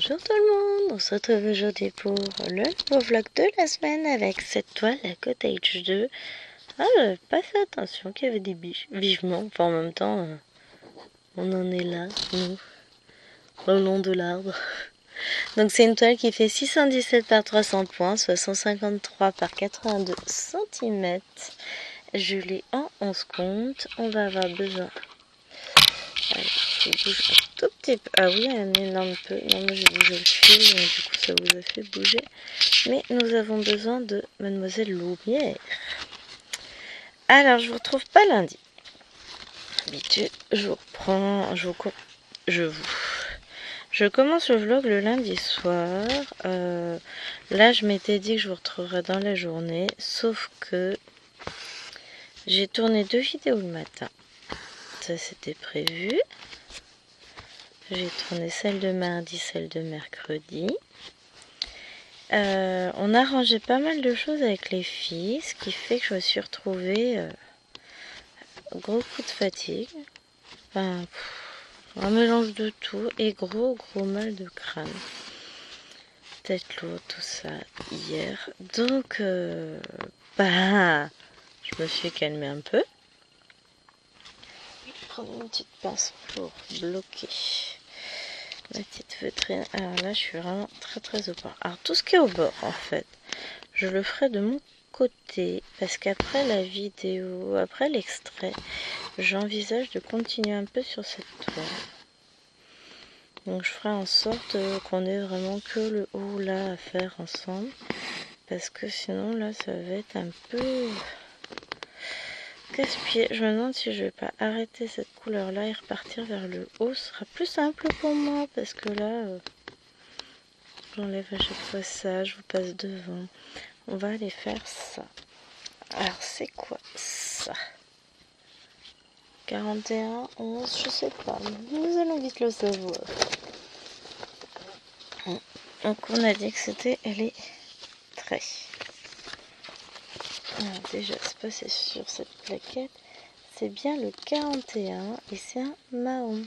Bonjour tout le monde, on se retrouve aujourd'hui pour le nouveau vlog de la semaine avec cette toile, la Cottage 2. Ah, j'avais pas fait attention qu'il y avait des biches, vivement, enfin en même temps, on en est là, nous, au long de l'arbre. Donc c'est une toile qui fait 617 par 300 points, soit 153 par 82 cm. Je l'ai en 11 comptes, on va avoir besoin... Allez, je bouge un tout petit peu. Ah oui, un énorme peu. Non, mais j'ai bougé le fil, donc du coup ça vous a fait bouger. Mais nous avons besoin de Mademoiselle Lumière. Alors, je vous retrouve pas lundi. D'habitude, je vous reprends. Je commence le vlog le lundi soir. Là, je m'étais dit que je vous retrouverais dans la journée. Sauf que j'ai tourné 2 vidéos le matin. Ça, c'était prévu. J'ai tourné celle de mardi, celle de mercredi. On a rangé pas mal de choses avec les filles, ce qui fait que je me suis retrouvée gros coup de fatigue. Enfin, un mélange de tout et gros mal de crâne. Tête lourde, tout ça, hier. Donc, je me suis calmée un peu. Je vais prendre une petite pince pour bloquer ma petite feutrine. Alors là, je suis vraiment très au bord. Alors, tout ce qui est au bord, en fait, je le ferai de mon côté parce qu'après la vidéo, après l'extrait, j'envisage de continuer un peu sur cette toile. Donc, je ferai en sorte qu'on ait vraiment que le haut là à faire ensemble parce que sinon, là, ça va être un peu casse-pied. Je me demande si je vais pas arrêter cette couleur là et repartir vers le haut. Ce sera plus simple pour moi parce que là, j'enlève à chaque fois ça, je vous passe devant. On va aller faire ça. Alors, c'est quoi ça? 41, 11, je sais pas. Nous allons vite le savoir. Donc, on a dit que c'était les traits. Alors, déjà, c'est passé sur cette plaquette. C'est bien le 41 et c'est un marron.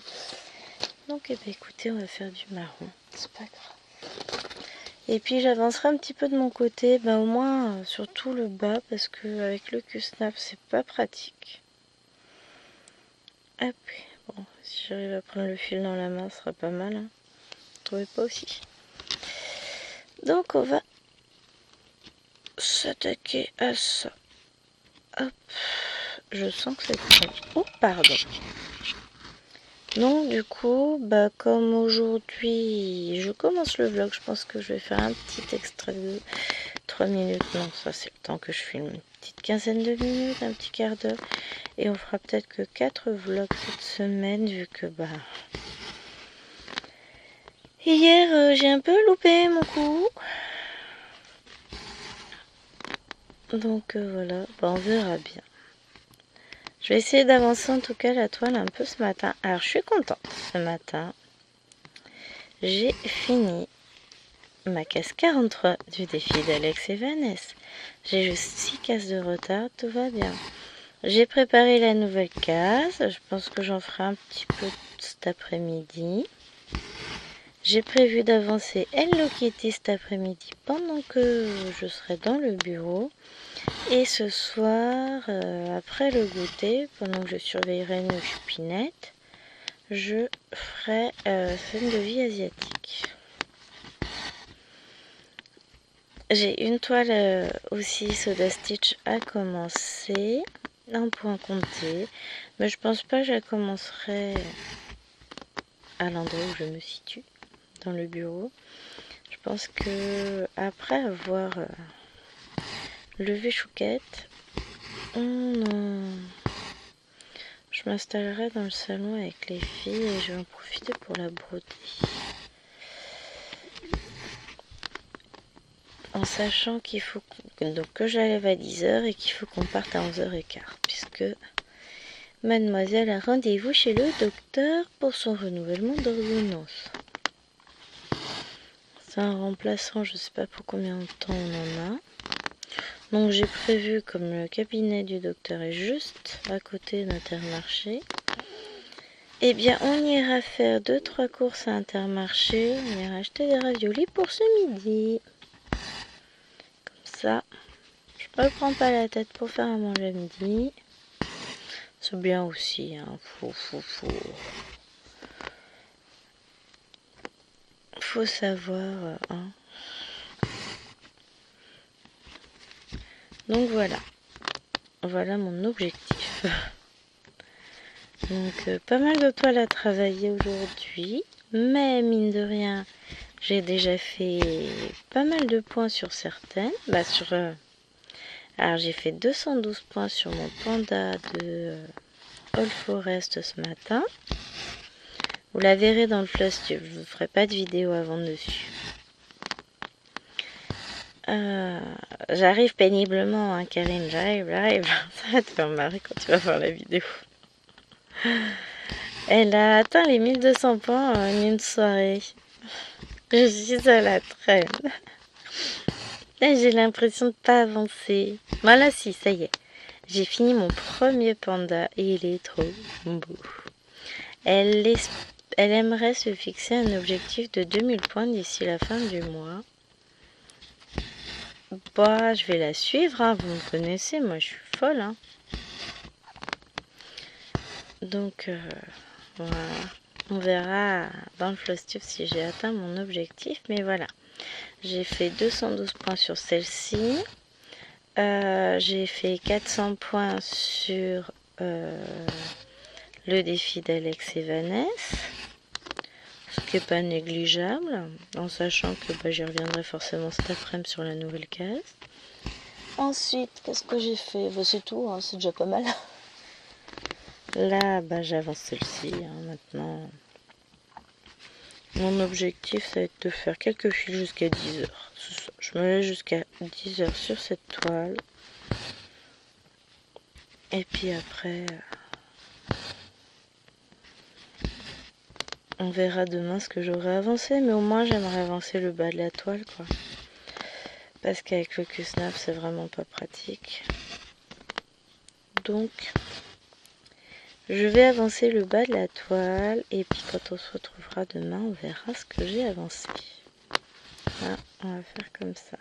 Donc, eh bien, écoutez, on va faire du marron. C'est pas grave. Et puis, j'avancerai un petit peu de mon côté, au moins sur tout le bas, parce que avec le Q-snap, c'est pas pratique. Hop, bon, si j'arrive à prendre le fil dans la main, ce sera pas mal. Hein. Vous trouvez pas aussi? Donc, on va s'attaquer à ça. Hop, je sens que c'est bon. Oh, pardon. Donc, du coup, comme aujourd'hui, je commence le vlog, je pense que je vais faire un petit extrait de 3 minutes. Non, ça, c'est le temps que je filme. Une petite quinzaine de minutes, un petit quart d'heure. Et on fera peut-être que 4 vlogs cette semaine, vu que, hier, j'ai un peu loupé mon coup. Donc, voilà, on verra bien. Je vais essayer d'avancer en tout cas la toile un peu ce matin. Alors, je suis contente. Ce matin, j'ai fini ma case 43 du défi d'Alex et Vanessa. J'ai juste 6 cases de retard, tout va bien. J'ai préparé la nouvelle case. Je pense que j'en ferai un petit peu cet après-midi. J'ai prévu d'avancer Hello Kitty cet après-midi pendant que je serai dans le bureau. Et ce soir, après le goûter, pendant que je surveillerai nos chupinettes, je ferai scène de vie asiatique. J'ai une toile aussi Soda Stitch à commencer, un point compté, mais je pense pas que je la commencerai à l'endroit où je me situe, dans le bureau. Je pense que après avoir levé Chouquette, je m'installerai dans le salon avec les filles et je vais en profiter pour la broder. En sachant qu'il faut que je la lève à 10h et qu'il faut qu'on parte à 11h15, puisque mademoiselle a rendez-vous chez le docteur pour son renouvellement d'ordonnance. C'est un remplaçant, je ne sais pas pour combien de temps on en a. Donc j'ai prévu, comme le cabinet du docteur est juste à côté d'Intermarché, Eh bien, on ira faire 2-3 courses à Intermarché. On ira acheter des raviolis pour ce midi. Comme ça, je me prends pas la tête pour faire à manger à midi. C'est bien aussi, hein. Faut savoir, hein. Donc voilà. Voilà mon objectif. Donc pas mal de toiles à travailler aujourd'hui. Mais mine de rien, j'ai déjà fait pas mal de points sur certaines. Alors j'ai fait 212 points sur mon panda de All Forest ce matin. Vous la verrez dans le Flustube, je ne vous ferai pas de vidéo avant dessus. J'arrive péniblement, hein, Karine, j'arrive. Ça va te faire marrer quand tu vas voir la vidéo. Elle a atteint les 1200 points en une soirée. Je suis à la traîne. Là, j'ai l'impression de pas avancer. Voilà, si, ça y est. J'ai fini mon premier panda et il est trop beau. Elle aimerait se fixer un objectif de 2000 points d'ici la fin du mois. Bah, je vais la suivre, hein, vous me connaissez, moi je suis folle. Hein. Donc, voilà. On verra dans le Flustube si j'ai atteint mon objectif. Mais voilà, j'ai fait 212 points sur celle-ci. J'ai fait 400 points sur le défi d'Alex et Vanessa. Ce qui n'est pas négligeable, en sachant que j'y reviendrai forcément cet après-midi sur la nouvelle case. Ensuite, qu'est-ce que j'ai fait? C'est tout, hein, c'est déjà pas mal. Là, j'avance celle-ci, hein, maintenant. Mon objectif, ça va être de faire quelques fils jusqu'à 10 heures. Je me laisse jusqu'à 10 heures sur cette toile. Et puis après, on verra demain ce que j'aurai avancé. Mais au moins, j'aimerais avancer le bas de la toile, quoi. Parce qu'avec le Q-Snap, c'est vraiment pas pratique. Donc, je vais avancer le bas de la toile. Et puis, quand on se retrouvera demain, on verra ce que j'ai avancé. Voilà, on va faire comme ça.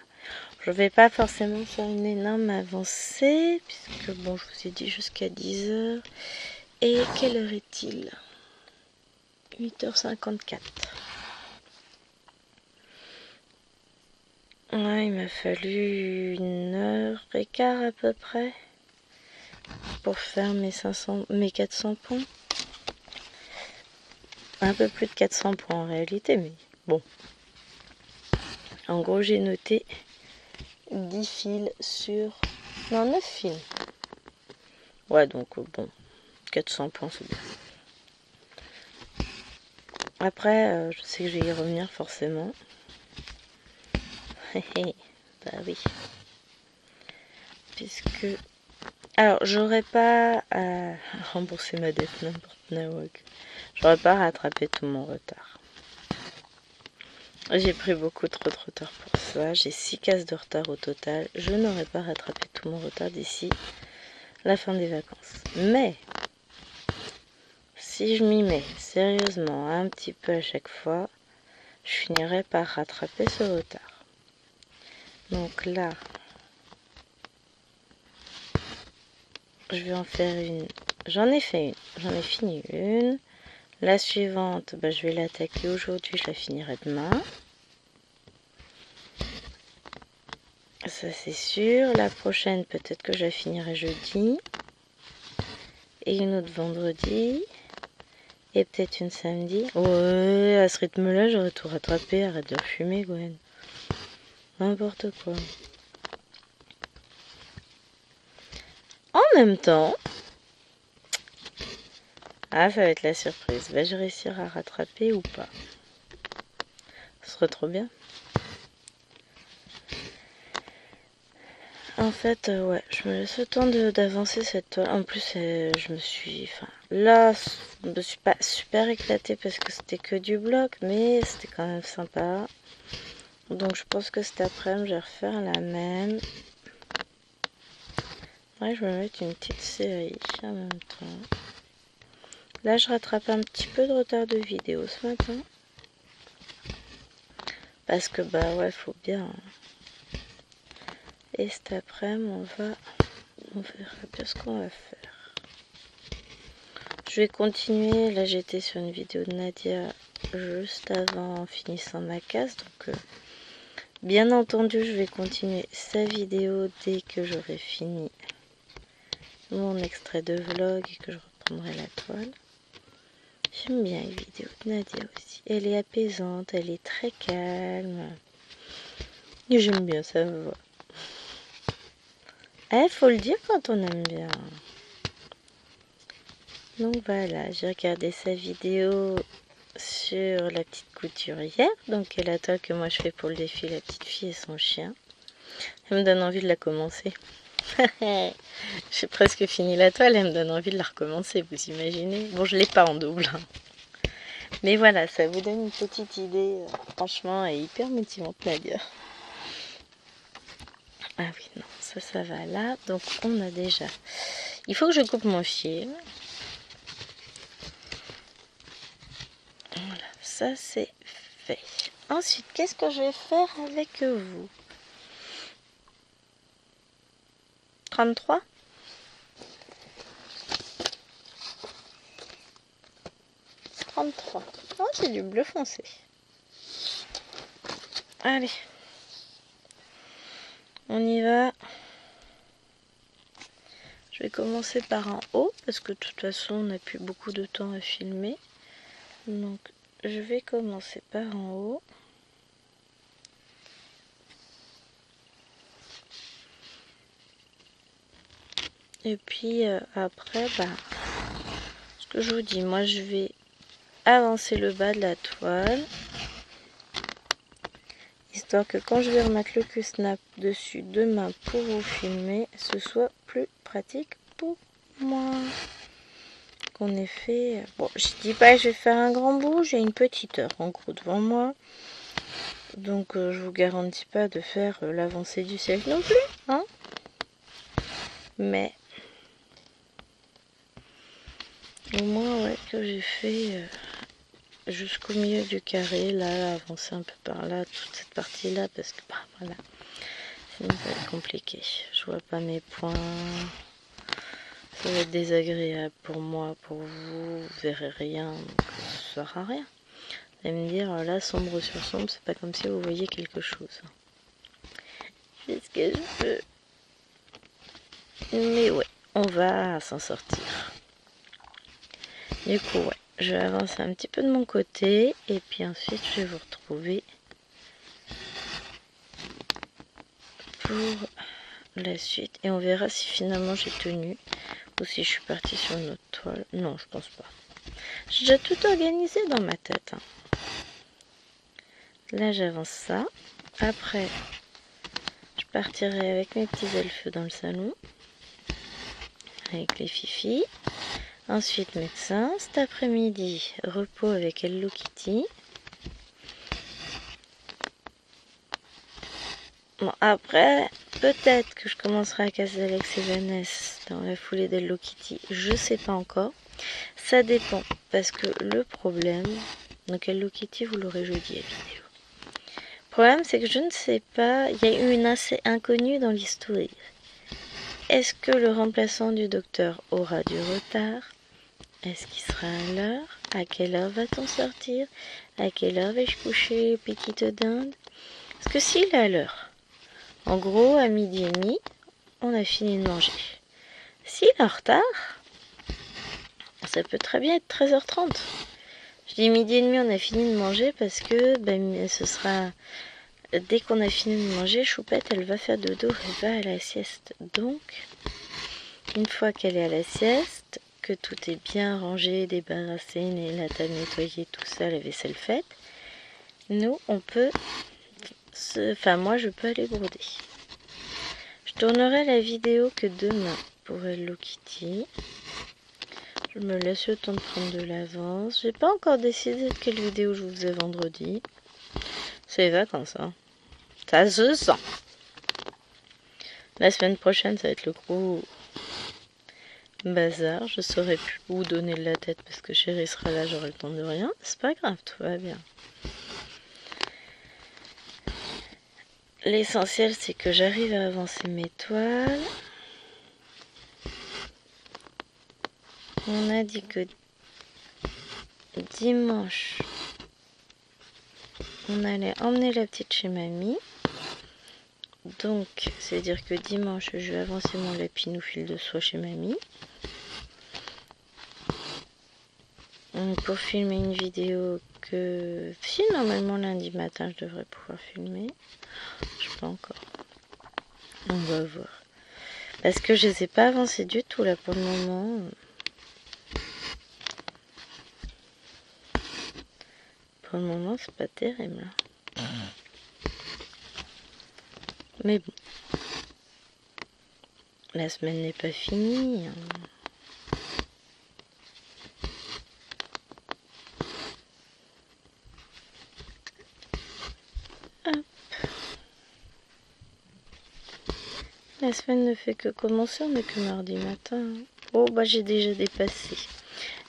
Je vais pas forcément faire une énorme avancée. Puisque, bon, je vous ai dit jusqu'à 10 heures. Et quelle heure est-il? 8h54. Ouais, il m'a fallu 1h15 à peu près pour faire mes 400 points. Un peu plus de 400 points en réalité, mais bon. En gros, j'ai noté 10 fils sur... Non, 9 fils. Ouais, donc bon, 400 points, c'est bien. Après, je sais que je vais y revenir forcément. Bah oui. Puisque... Alors, j'aurais pas à rembourser ma dette n'importe nawak. J'aurais pas rattrapé tout mon retard. J'ai pris beaucoup trop de retard pour ça. J'ai 6 cases de retard au total. Je n'aurais pas rattrapé tout mon retard d'ici la fin des vacances. Mais, si je m'y mets sérieusement un petit peu à chaque fois, je finirai par rattraper ce retard. Donc là, je vais en faire une. J'en ai fait une. J'en ai fini une. La suivante, je vais l'attaquer aujourd'hui. Je la finirai demain. Ça c'est sûr. La prochaine, peut-être que je la finirai jeudi. Et une autre vendredi. Et peut-être une samedi. Ouais, à ce rythme-là, j'aurais tout rattrapé. Arrête de fumer, Gwen. N'importe quoi. En même temps... Ah, ça va être la surprise. Vais-je réussir à rattraper ou pas? Ce serait trop bien. En fait, ouais, je me laisse le temps d'avancer cette toile. En plus, je me suis... Enfin, là, je me suis pas super éclatée parce que c'était que du bloc, mais c'était quand même sympa. Donc, je pense que cet après-midi, je vais refaire la même. Ouais, je vais me mettre une petite série en même temps. Là, je rattrape un petit peu de retard de vidéo ce matin. Parce que, bah ouais, faut bien. Et cet après-midi, on verra bien ce qu'on va faire. Je vais continuer. Là, j'étais sur une vidéo de Nadia juste avant en finissant ma casse. Donc, bien entendu, je vais continuer sa vidéo dès que j'aurai fini mon extrait de vlog et que je reprendrai la toile. J'aime bien les vidéos de Nadia aussi. Elle est apaisante, elle est très calme. Et j'aime bien, ça me va. Faut le dire quand on aime bien. Donc voilà, j'ai regardé sa vidéo sur la petite couturière. Donc la toile que moi je fais pour le défi La petite fille et son chien. Elle me donne envie de la commencer. J'ai presque fini la toile, elle me donne envie de la recommencer, vous imaginez. Bon, je l'ai pas en double. Mais voilà, ça vous donne une petite idée. Franchement, elle est hyper motivante, Nadia. Ah oui, non, ça va là. Donc, on a déjà... Il faut que je coupe mon fil. Voilà, ça c'est fait. Ensuite, qu'est-ce que je vais faire avec vous? 33. Oh, c'est du bleu foncé. Allez. On y va. Je vais commencer par en haut parce que de toute façon on n'a plus beaucoup de temps à filmer. Donc je vais commencer par en haut. Et puis après, ce que je vous dis, moi je vais avancer le bas de la toile. Histoire que quand je vais remettre le Q-snap dessus demain pour vous filmer, ce soit plus pratique pour moi. Qu'on ait fait... Bon, je dis pas que je vais faire un grand bout, j'ai une petite heure en gros devant moi. Donc je vous garantis pas de faire l'avancée du siècle non plus, hein. Mais au moins ouais que j'ai fait jusqu'au milieu du carré, là, avancer un peu par là, toute cette partie là, parce que voilà, sinon ça va être compliqué. Je vois pas mes points. Ça va être désagréable pour moi, pour vous verrez rien, donc ça sert à rien. Vous allez me dire, là, sombre sur sombre, c'est pas comme si vous voyez quelque chose. Je fais ce que je peux. Mais ouais, on va s'en sortir. Du coup, ouais, je vais avancer un petit peu de mon côté, et puis ensuite, je vais vous retrouver pour la suite. Et on verra si finalement j'ai tenu, ou si je suis partie sur une autre toile. Non, je pense pas. J'ai déjà tout organisé dans ma tête, hein. Là, j'avance ça. Après, je partirai avec mes petits elfes dans le salon. Avec les fifis. Ensuite, médecin. Cet après-midi, repos avec Hello Kitty. Bon, après, peut-être que je commencerai à casser Alex et Vanessa dans la foulée d'Hello Kitty. Je sais pas encore. Ça dépend. Parce que le problème... Donc Hello Kitty, vous l'aurez jeudi à vidéo. Le problème, c'est que je ne sais pas, il y a eu une assez inconnue dans l'histoire. Est-ce que le remplaçant du docteur aura du retard? Est-ce qu'il sera à l'heure? À quelle heure va-t-on sortir? À quelle heure vais-je coucher, petite dinde? Parce que s'il est à l'heure, en gros, à 12h30, on a fini de manger. S'il est en retard, ça peut très bien être 13h30. Je dis 12h30, on a fini de manger parce que ce sera... Dès qu'on a fini de manger, Choupette, elle va faire dodo, elle va à la sieste. Donc, une fois qu'elle est à la sieste, que tout est bien rangé, débarrassé, la table nettoyée, tout ça, la vaisselle faite, nous, on peut... Enfin, moi, je peux aller broder. Je tournerai la vidéo que demain pour Hello Kitty. Je me laisse le temps de prendre de l'avance. J'ai pas encore décidé de quelle vidéo je vous faisais vendredi. C'est les vacances, hein. Ça se sent. La semaine prochaine, ça va être le bazar, je saurais plus où donner de la tête parce que chérie sera là, j'aurai le temps de rien. C'est pas grave, tout va bien. L'essentiel, c'est que j'arrive à avancer mes toiles. On a dit que dimanche, on allait emmener la petite chez mamie. Donc, c'est-à-dire que dimanche, je vais avancer mon lapin ou fil de soie chez mamie. Pour filmer une vidéo que... Si, normalement, lundi matin, je devrais pouvoir filmer. Je sais pas encore. On va voir. Parce que je les ai pas avancés du tout, là, pour le moment. Pour le moment, c'est pas terrible. Mais bon. La semaine n'est pas finie. Hop. La semaine ne fait que commencer, on n'est que mardi matin. Oh, bah j'ai déjà dépassé.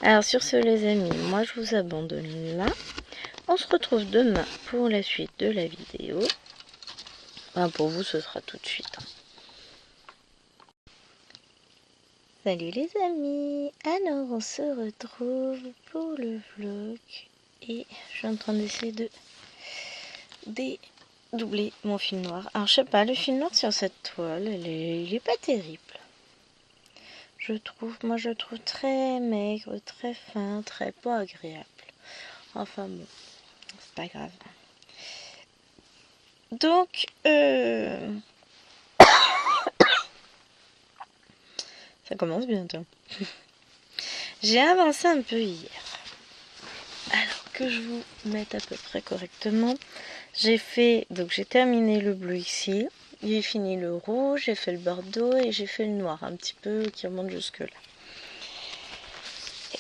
Alors sur ce les amis, moi je vous abandonne là. On se retrouve demain pour la suite de la vidéo. Enfin, pour vous, ce sera tout de suite. Salut les amis. Alors, on se retrouve pour le vlog. Et je suis en train d'essayer de dédoubler mon fil noir. Alors, je sais pas, le fil noir sur cette toile, il est pas terrible. Je trouve très maigre, très fin, très pas agréable. Enfin bon, c'est pas grave. Donc, ça commence bientôt. J'ai avancé un peu hier. Alors que je vous mette à peu près correctement, j'ai terminé le bleu ici, j'ai fini le rouge, j'ai fait le bordeaux et j'ai fait le noir un petit peu qui remonte jusque là.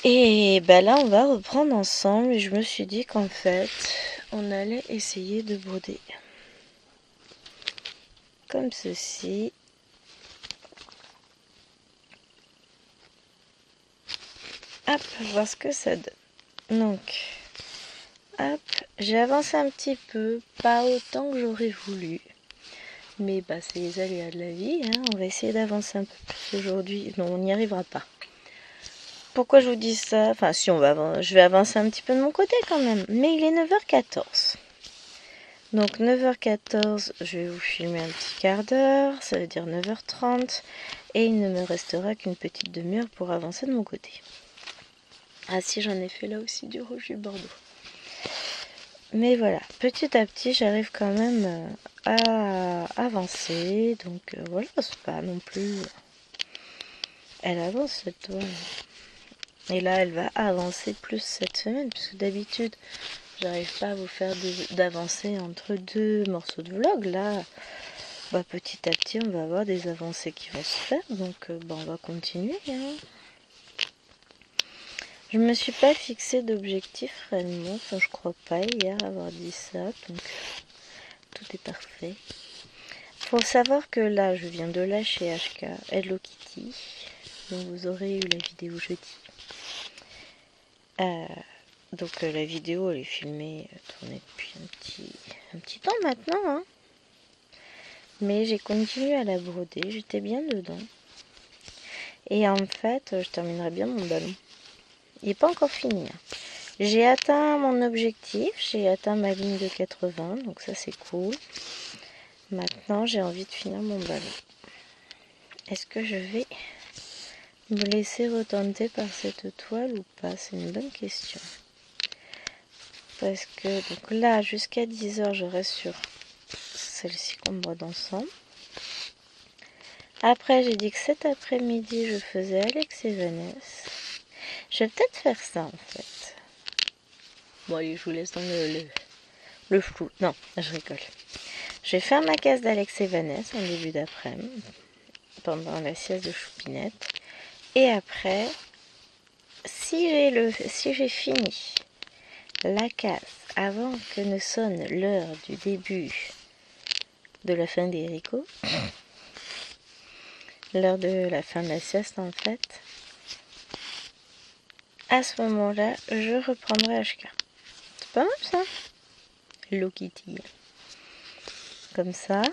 Et ben là on va reprendre ensemble et je me suis dit qu'en fait on allait essayer de broder comme ceci. Hop, voir ce que ça donne. Donc, hop, j'ai avancé un petit peu, pas autant que j'aurais voulu. Mais bah, c'est les aléas de la vie, hein. On va essayer d'avancer un peu plus aujourd'hui. Non, on n'y arrivera pas. Pourquoi je vous dis ça? Enfin, si on va je vais avancer un petit peu de mon côté quand même. Mais il est 9h14. Donc 9h14, je vais vous filmer un petit quart d'heure. Ça veut dire 9h30. Et il ne me restera qu'une petite demi-heure pour avancer de mon côté. Ah si, j'en ai fait là aussi du rouge du bordeaux. Mais voilà, petit à petit, j'arrive quand même à avancer. Donc voilà, c'est pas non plus... Elle avance cette toile. Et là, elle va avancer plus cette semaine. Puisque d'habitude, j'arrive pas à vous faire d'avancer entre deux morceaux de vlog. Là, bah, petit à petit, on va avoir des avancées qui vont se faire. Donc bah, on va continuer. Hein. Je me suis pas fixé d'objectif réellement, enfin je crois pas hier avoir dit ça, donc tout est parfait. Faut savoir que là je viens de lâcher HK Hello Kitty, donc vous aurez eu la vidéo jeudi. Donc la vidéo elle est filmée, tournée depuis un petit temps maintenant, hein. Mais j'ai continué à la broder, j'étais bien dedans. Et en fait je terminerai bien mon ballon. Il n'est pas encore fini. Hein. J'ai atteint mon objectif, j'ai atteint ma ligne de 80, donc ça c'est cool. Maintenant j'ai envie de finir mon ballon. Est-ce que je vais me laisser retenter par cette toile ou pas? C'est une bonne question. Parce que donc là jusqu'à 10h je reste sur celle-ci qu'on brode ensemble. Après j'ai dit que cet après-midi je faisais Alex et Vanessa. Je vais peut-être faire ça en fait. Bon allez, je vous laisse dans le flou. Non, je rigole. Je vais faire ma case d'Alex et Vanessa en début d'après-midi, pendant la sieste de Choupinette. Et après, si j'ai fini la case avant que ne sonne l'heure du début de la fin des haricots, l'heure de la fin de la sieste en fait, à ce moment-là, je reprendrai HK. C'est pas mal ça. Hello Kitty. Comme ça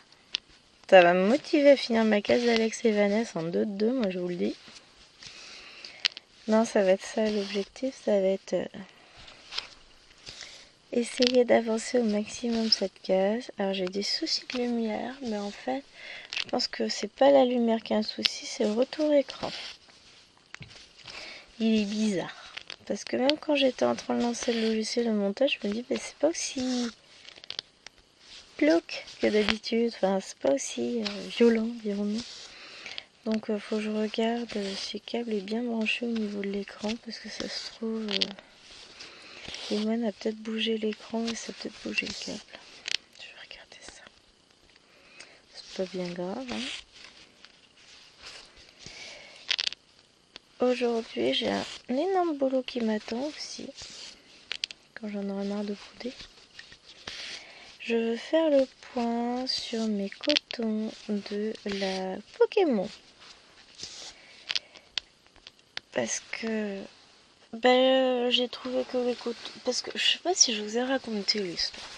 va me motiver à finir ma case d'Alex et Vanessa en 2-2, moi je vous le dis. Non, ça va être ça l'objectif, ça va être essayer d'avancer au maximum cette case. Alors j'ai des soucis de lumière, mais en fait, je pense que c'est pas la lumière qui a un souci, c'est le retour écran. Il est bizarre. Parce que même quand j'étais en train de lancer le logiciel de montage, je me dis, c'est pas aussi glauque que d'habitude. Enfin, c'est pas aussi violent, dirons-nous. Donc, faut que je regarde si le câble est bien branché au niveau de l'écran. Parce que ça se trouve, Iwan a peut-être bougé l'écran et ça a peut-être bougé le câble. Je vais regarder ça. C'est pas bien grave, hein. Aujourd'hui, j'ai un énorme boulot qui m'attend aussi. Quand j'en aurai marre de bouder. Je veux faire le point sur mes cotons de la Pokémon. Parce que j'ai trouvé que les cotons... Parce que je sais pas si je vous ai raconté l'histoire.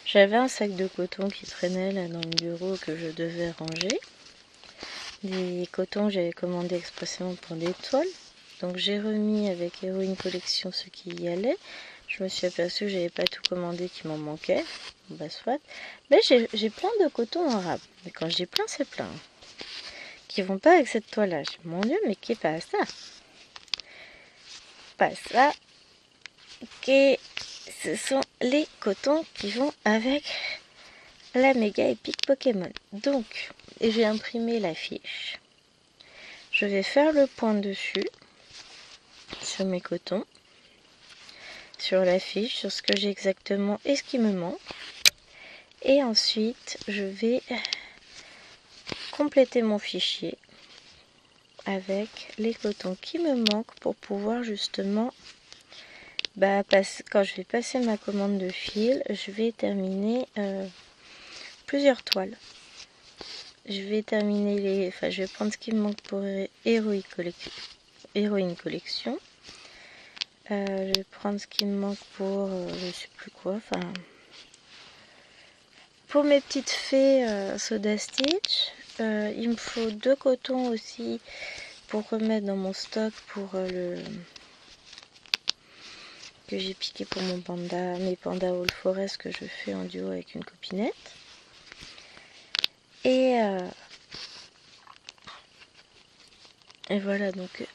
J'avais un sac de coton qui traînait là dans le bureau que je devais ranger. Des cotons que j'avais commandés expressément pour des toiles. Donc j'ai remis avec Héroïne Collection ce qui y allait. Je me suis aperçue que j'avais pas tout commandé, qu'il m'en manquait. Bah soit. Mais j'ai plein de coton en rab. Mais quand je dis plein, c'est plein. Qui vont pas avec cette toile-là. Mon Dieu, mais qui est pas ça? Pas ça. Ce sont les cotons qui vont avec la méga épique Pokémon. Donc, j'ai imprimé la fiche. Je vais faire le point dessus. Sur mes cotons. Sur la fiche, sur ce que j'ai exactement et ce qui me manque. Et ensuite, je vais compléter mon fichier avec les cotons qui me manquent pour pouvoir justement, quand je vais passer ma commande de fil, je vais terminer plusieurs toiles. Je vais terminer je vais prendre ce qui me manque pour Héroïne Collection. Je vais prendre ce qui me manque pour je sais plus quoi, pour mes petites fées Soda Stitch. Il me faut 2 cotons aussi pour remettre dans mon stock pour que j'ai piqué pour mes pandas All Forest que je fais en duo avec une copinette. Et voilà, donc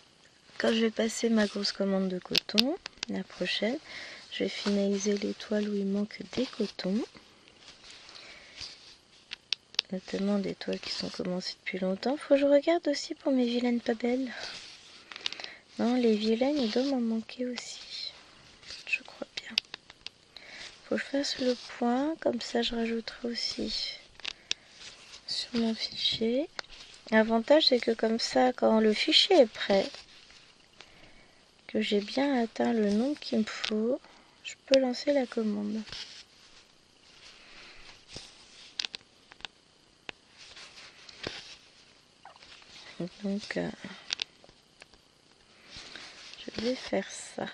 quand je vais passer ma grosse commande de coton, la prochaine, je vais finaliser les toiles où il manque des cotons. Notamment des toiles qui sont commencées depuis longtemps. Faut que je regarde aussi pour mes vilaines pas belles. Non, les vilaines, il doit m'en manquer aussi. Je crois bien. Faut que je fasse le point, comme ça je rajouterai aussi sur mon fichier. L'avantage c'est que comme ça, quand le fichier est prêt, que j'ai bien atteint le nombre qu'il me faut, je peux lancer la commande. Donc, je vais faire ça.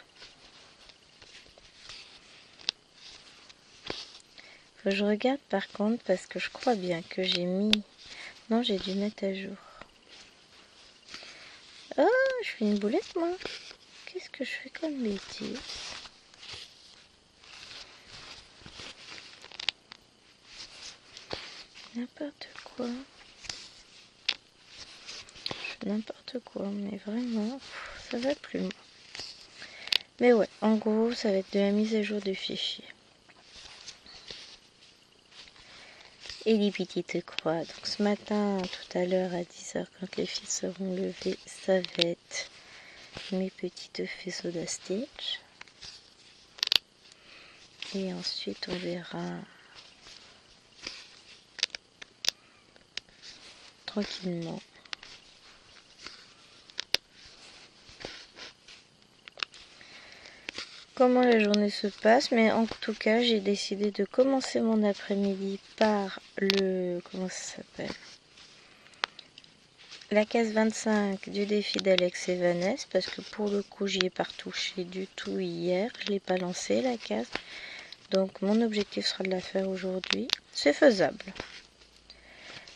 Faut que je regarde par contre parce que je crois bien que j'ai mis... Non, j'ai dû mettre à jour. Oh, je fais une boulette moi. Qu'est-ce que je fais comme bêtise? N'importe quoi. Je fais n'importe quoi, mais vraiment, ça va plus loin. Mais ouais, en gros, ça va être de la mise à jour du fichier. Et les petites croix. Donc ce matin, tout à l'heure à 10h, quand les filles seront levées, ça va être mes petites faisceaux Soda Stitch. Et ensuite, on verra tranquillement comment la journée se passe, mais en tout cas j'ai décidé de commencer mon après-midi par comment ça s'appelle, la case 25 du défi d'Alex et Vanessa, parce que pour le coup j'y ai pas retouché du tout hier, je l'ai pas lancé la case, donc mon objectif sera de la faire aujourd'hui. C'est faisable.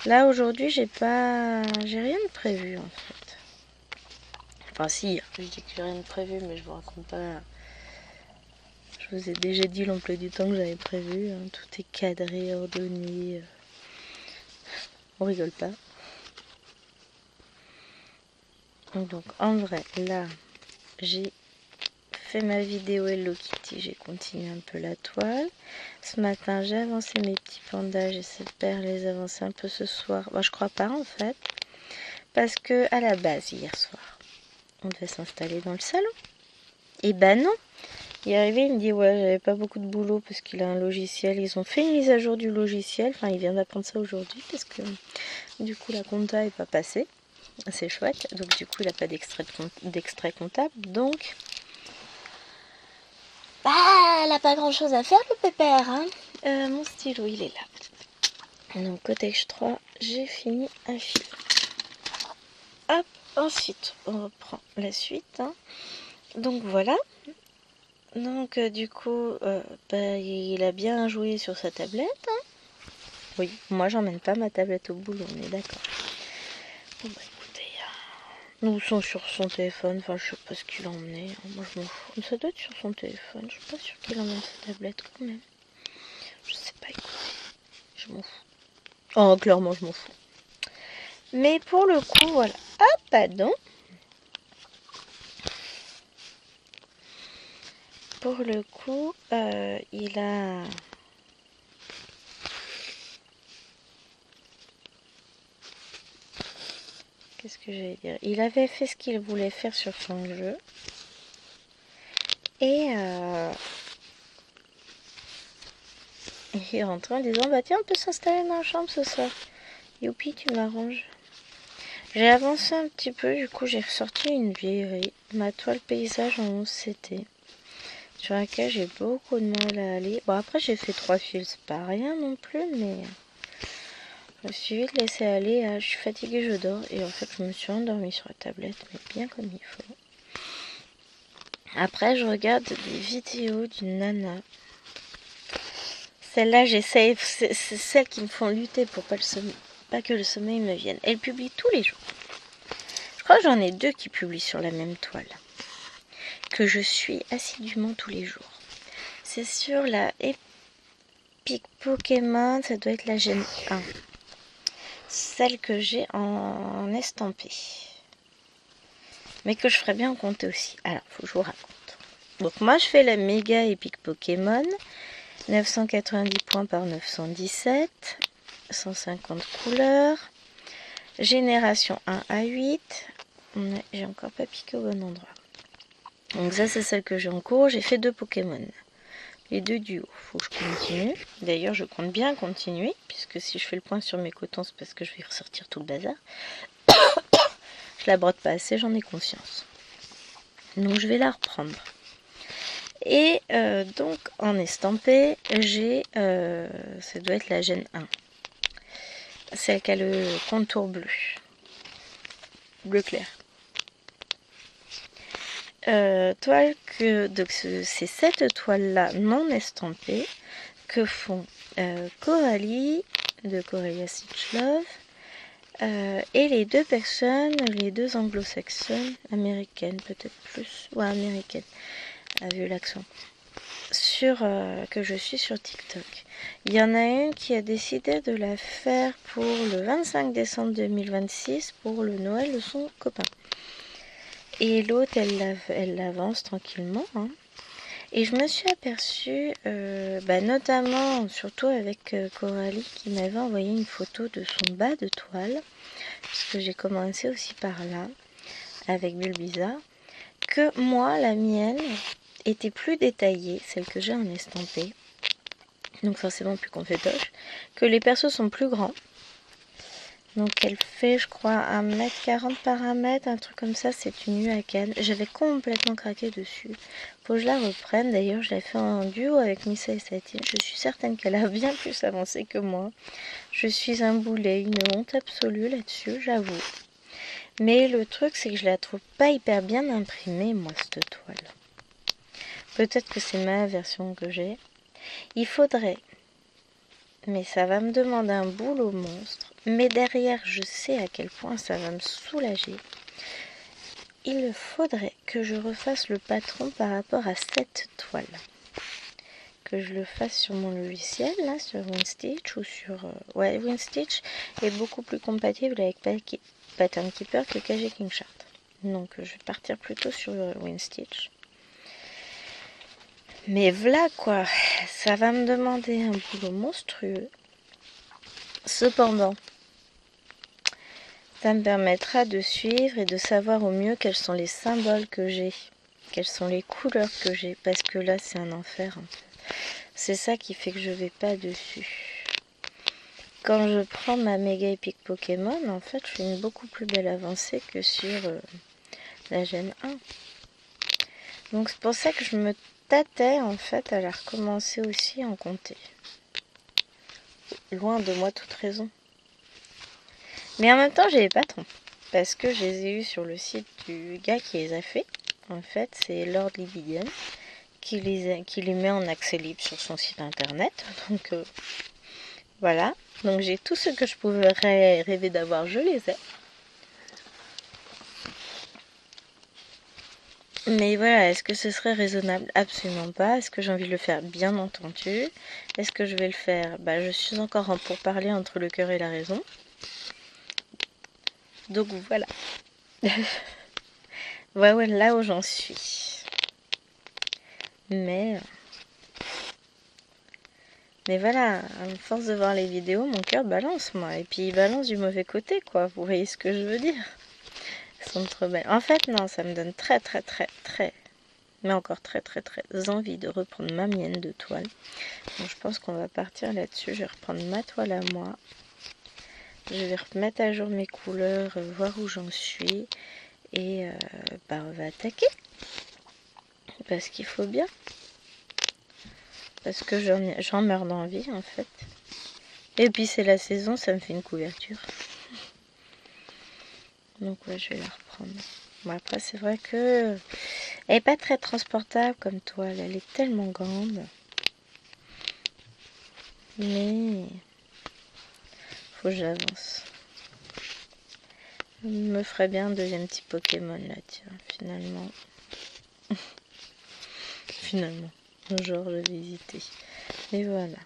Là aujourd'hui j'ai rien de prévu en fait. Enfin si, je dis que j'ai rien de prévu, mais je vous raconte pas. Je vous ai déjà dit l'emploi du temps que j'avais prévu, hein. Tout est cadré, ordonné. On rigole pas. Donc en vrai, là, j'ai fait ma vidéo Hello Kitty, j'ai continué un peu la toile. Ce matin, j'ai avancé mes petits pandas, j'espère les avancer un peu ce soir. Bon, je crois pas en fait, parce que à la base, hier soir, on devait s'installer dans le salon. Et ben non, il est arrivé, il me dit ouais, j'avais pas beaucoup de boulot parce qu'il a un logiciel. Ils ont fait une mise à jour du logiciel, enfin il vient d'apprendre ça aujourd'hui parce que du coup la compta est pas passée. C'est chouette, donc du coup il n'a pas d'extrait comptable, donc bah elle n'a pas grand chose à faire le pépère, hein. Mon stylo il est là. Donc Cotex 3, j'ai fini un fil. Hop, ensuite on reprend la suite, hein. Donc voilà. Donc du coup bah, il a bien joué sur sa tablette, hein. Oui, moi j'emmène pas ma tablette au boulot, on est d'accord. Bon bah écoutez, nous sont sur son téléphone, enfin je sais pas ce qu'il a emmené, moi je m'en fous. Ça doit être sur son téléphone, je suis pas sûre qu'il emmène sa tablette quand même. Je sais pas, écoutez, je m'en fous. Oh clairement je m'en fous. Mais pour le coup voilà. Ah pardon. Pour le coup il a... Qu'est-ce que j'allais dire? Il avait fait ce qu'il voulait faire sur son jeu. Et il est rentré en disant bah tiens on peut s'installer dans la chambre ce soir. Youpi tu m'arranges. J'ai avancé un petit peu, du coup j'ai ressorti une vieillerie, ma toile paysage en 11 CT, sur laquelle j'ai beaucoup de mal à aller. Bon après j'ai fait 3 fils, c'est pas rien non plus, mais je me suis vite laissé aller, je suis fatiguée, je dors, et en fait je me suis endormie sur la tablette, mais bien comme il faut. Après je regarde des vidéos d'une nana. Celle-là j'essaie, c'est celles qui me font lutter pour pas que le sommeil me vienne. Elle publie tous les jours. Je crois que j'en ai 2 qui publient sur la même toile, que je suis assidûment tous les jours. C'est sur la Epic Pokémon, ça doit être la Gen 1. Celle que j'ai en estampé. Mais que je ferais bien en compter aussi. Alors, faut que je vous raconte. Donc moi, je fais la méga Epic Pokémon. 990 points par 917. 150 couleurs. Génération 1 à 8. J'ai encore pas piqué au bon endroit. Donc ça, c'est celle que j'ai en cours. J'ai fait 2 Pokémon. Les 2 duos. Faut que je continue. D'ailleurs, je compte bien continuer. Puisque si je fais le point sur mes cotons, c'est parce que je vais ressortir tout le bazar. Je la brode pas assez, j'en ai conscience. Donc je vais la reprendre. Et donc en estampé, j'ai... ça doit être la Gen 1. Celle qui a le contour bleu. Bleu clair. Toile que... Donc c'est cette toile-là non estampée que font Coralie de Coralia Stitch Love et les 2 personnes, les 2 anglo-saxonnes, américaines peut-être plus, ouais américaines, vu l'accent, que je suis sur TikTok. Il y en a une qui a décidé de la faire pour le 25 décembre 2026 pour le Noël de son copain. Et l'autre, elle l'avance tranquillement, hein. Et je me suis aperçue, notamment, surtout avec Coralie qui m'avait envoyé une photo de son bas de toile, puisque j'ai commencé aussi par là, avec Bulbizarre, que moi, la mienne, était plus détaillée, celle que j'ai en estampé, donc forcément plus confétoche, que les persos sont plus grands. Donc elle fait, je crois, 1m40 par 1m, un truc comme ça, c'est une Huacan. J'avais complètement craqué dessus. Faut que je la reprenne, d'ailleurs je l'ai fait en duo avec Missa et Satine. Je suis certaine qu'elle a bien plus avancé que moi. Je suis un boulet, une honte absolue là-dessus, j'avoue. Mais le truc, c'est que je la trouve pas hyper bien imprimée, moi, cette toile. Peut-être que c'est ma version que j'ai. Il faudrait, mais ça va me demander un boulot monstre. Mais derrière, je sais à quel point ça va me soulager. Il faudrait que je refasse le patron par rapport à cette toile. Que je le fasse sur mon logiciel, là, sur WinStitch ou sur... ouais, WinStitch est beaucoup plus compatible avec Pattern Keeper que KG KingChart. Donc je vais partir plutôt sur WinStitch. Mais voilà quoi, ça va me demander un boulot monstrueux. Cependant, ça me permettra de suivre et de savoir au mieux quels sont les symboles que j'ai, quelles sont les couleurs que j'ai, parce que là c'est un enfer. C'est ça qui fait que je vais pas dessus. Quand je prends ma méga épique Pokémon, en fait, je fais une beaucoup plus belle avancée que sur la Gen 1. Donc c'est pour ça que je me tâtais en fait à la recommencer aussi en comté. Loin de moi toute raison. Mais en même temps, j'ai les patrons. Parce que je les ai eus sur le site du gars qui les a fait. En fait, c'est Lord Libidian qui les met en accès libre sur son site internet. Donc voilà. Donc j'ai tout ce que je pouvais rêver d'avoir, je les ai. Mais voilà, est-ce que ce serait raisonnable? Absolument pas. Est-ce que j'ai envie de le faire? Bien entendu. Est-ce que je vais le faire? Je suis encore en pourparlers entre le cœur et la raison. Donc voilà. Ouais, là où j'en suis. Mais voilà, à force de voir les vidéos, mon cœur balance, moi. Et puis il balance du mauvais côté, quoi. Vous voyez ce que je veux dire? Elles sont trop belles. En fait, non, ça me donne très, mais encore très envie de reprendre ma mienne de toile. Donc je pense qu'on va partir là-dessus. Je vais reprendre ma toile à moi. Je vais remettre à jour mes couleurs, voir où j'en suis. Et on va attaquer. Parce qu'il faut bien. Parce que j'en meurs d'envie, en fait. Et puis c'est la saison, ça me fait une couverture. Donc ouais, je vais la reprendre. Bon, après, c'est vrai que elle n'est pas très transportable comme toile. Elle est tellement grande. Mais faut que j'avance. Je me ferait bien un deuxième petit Pokémon là, tiens, finalement. Finalement. Un jour, je vais hésiter. Mais voilà.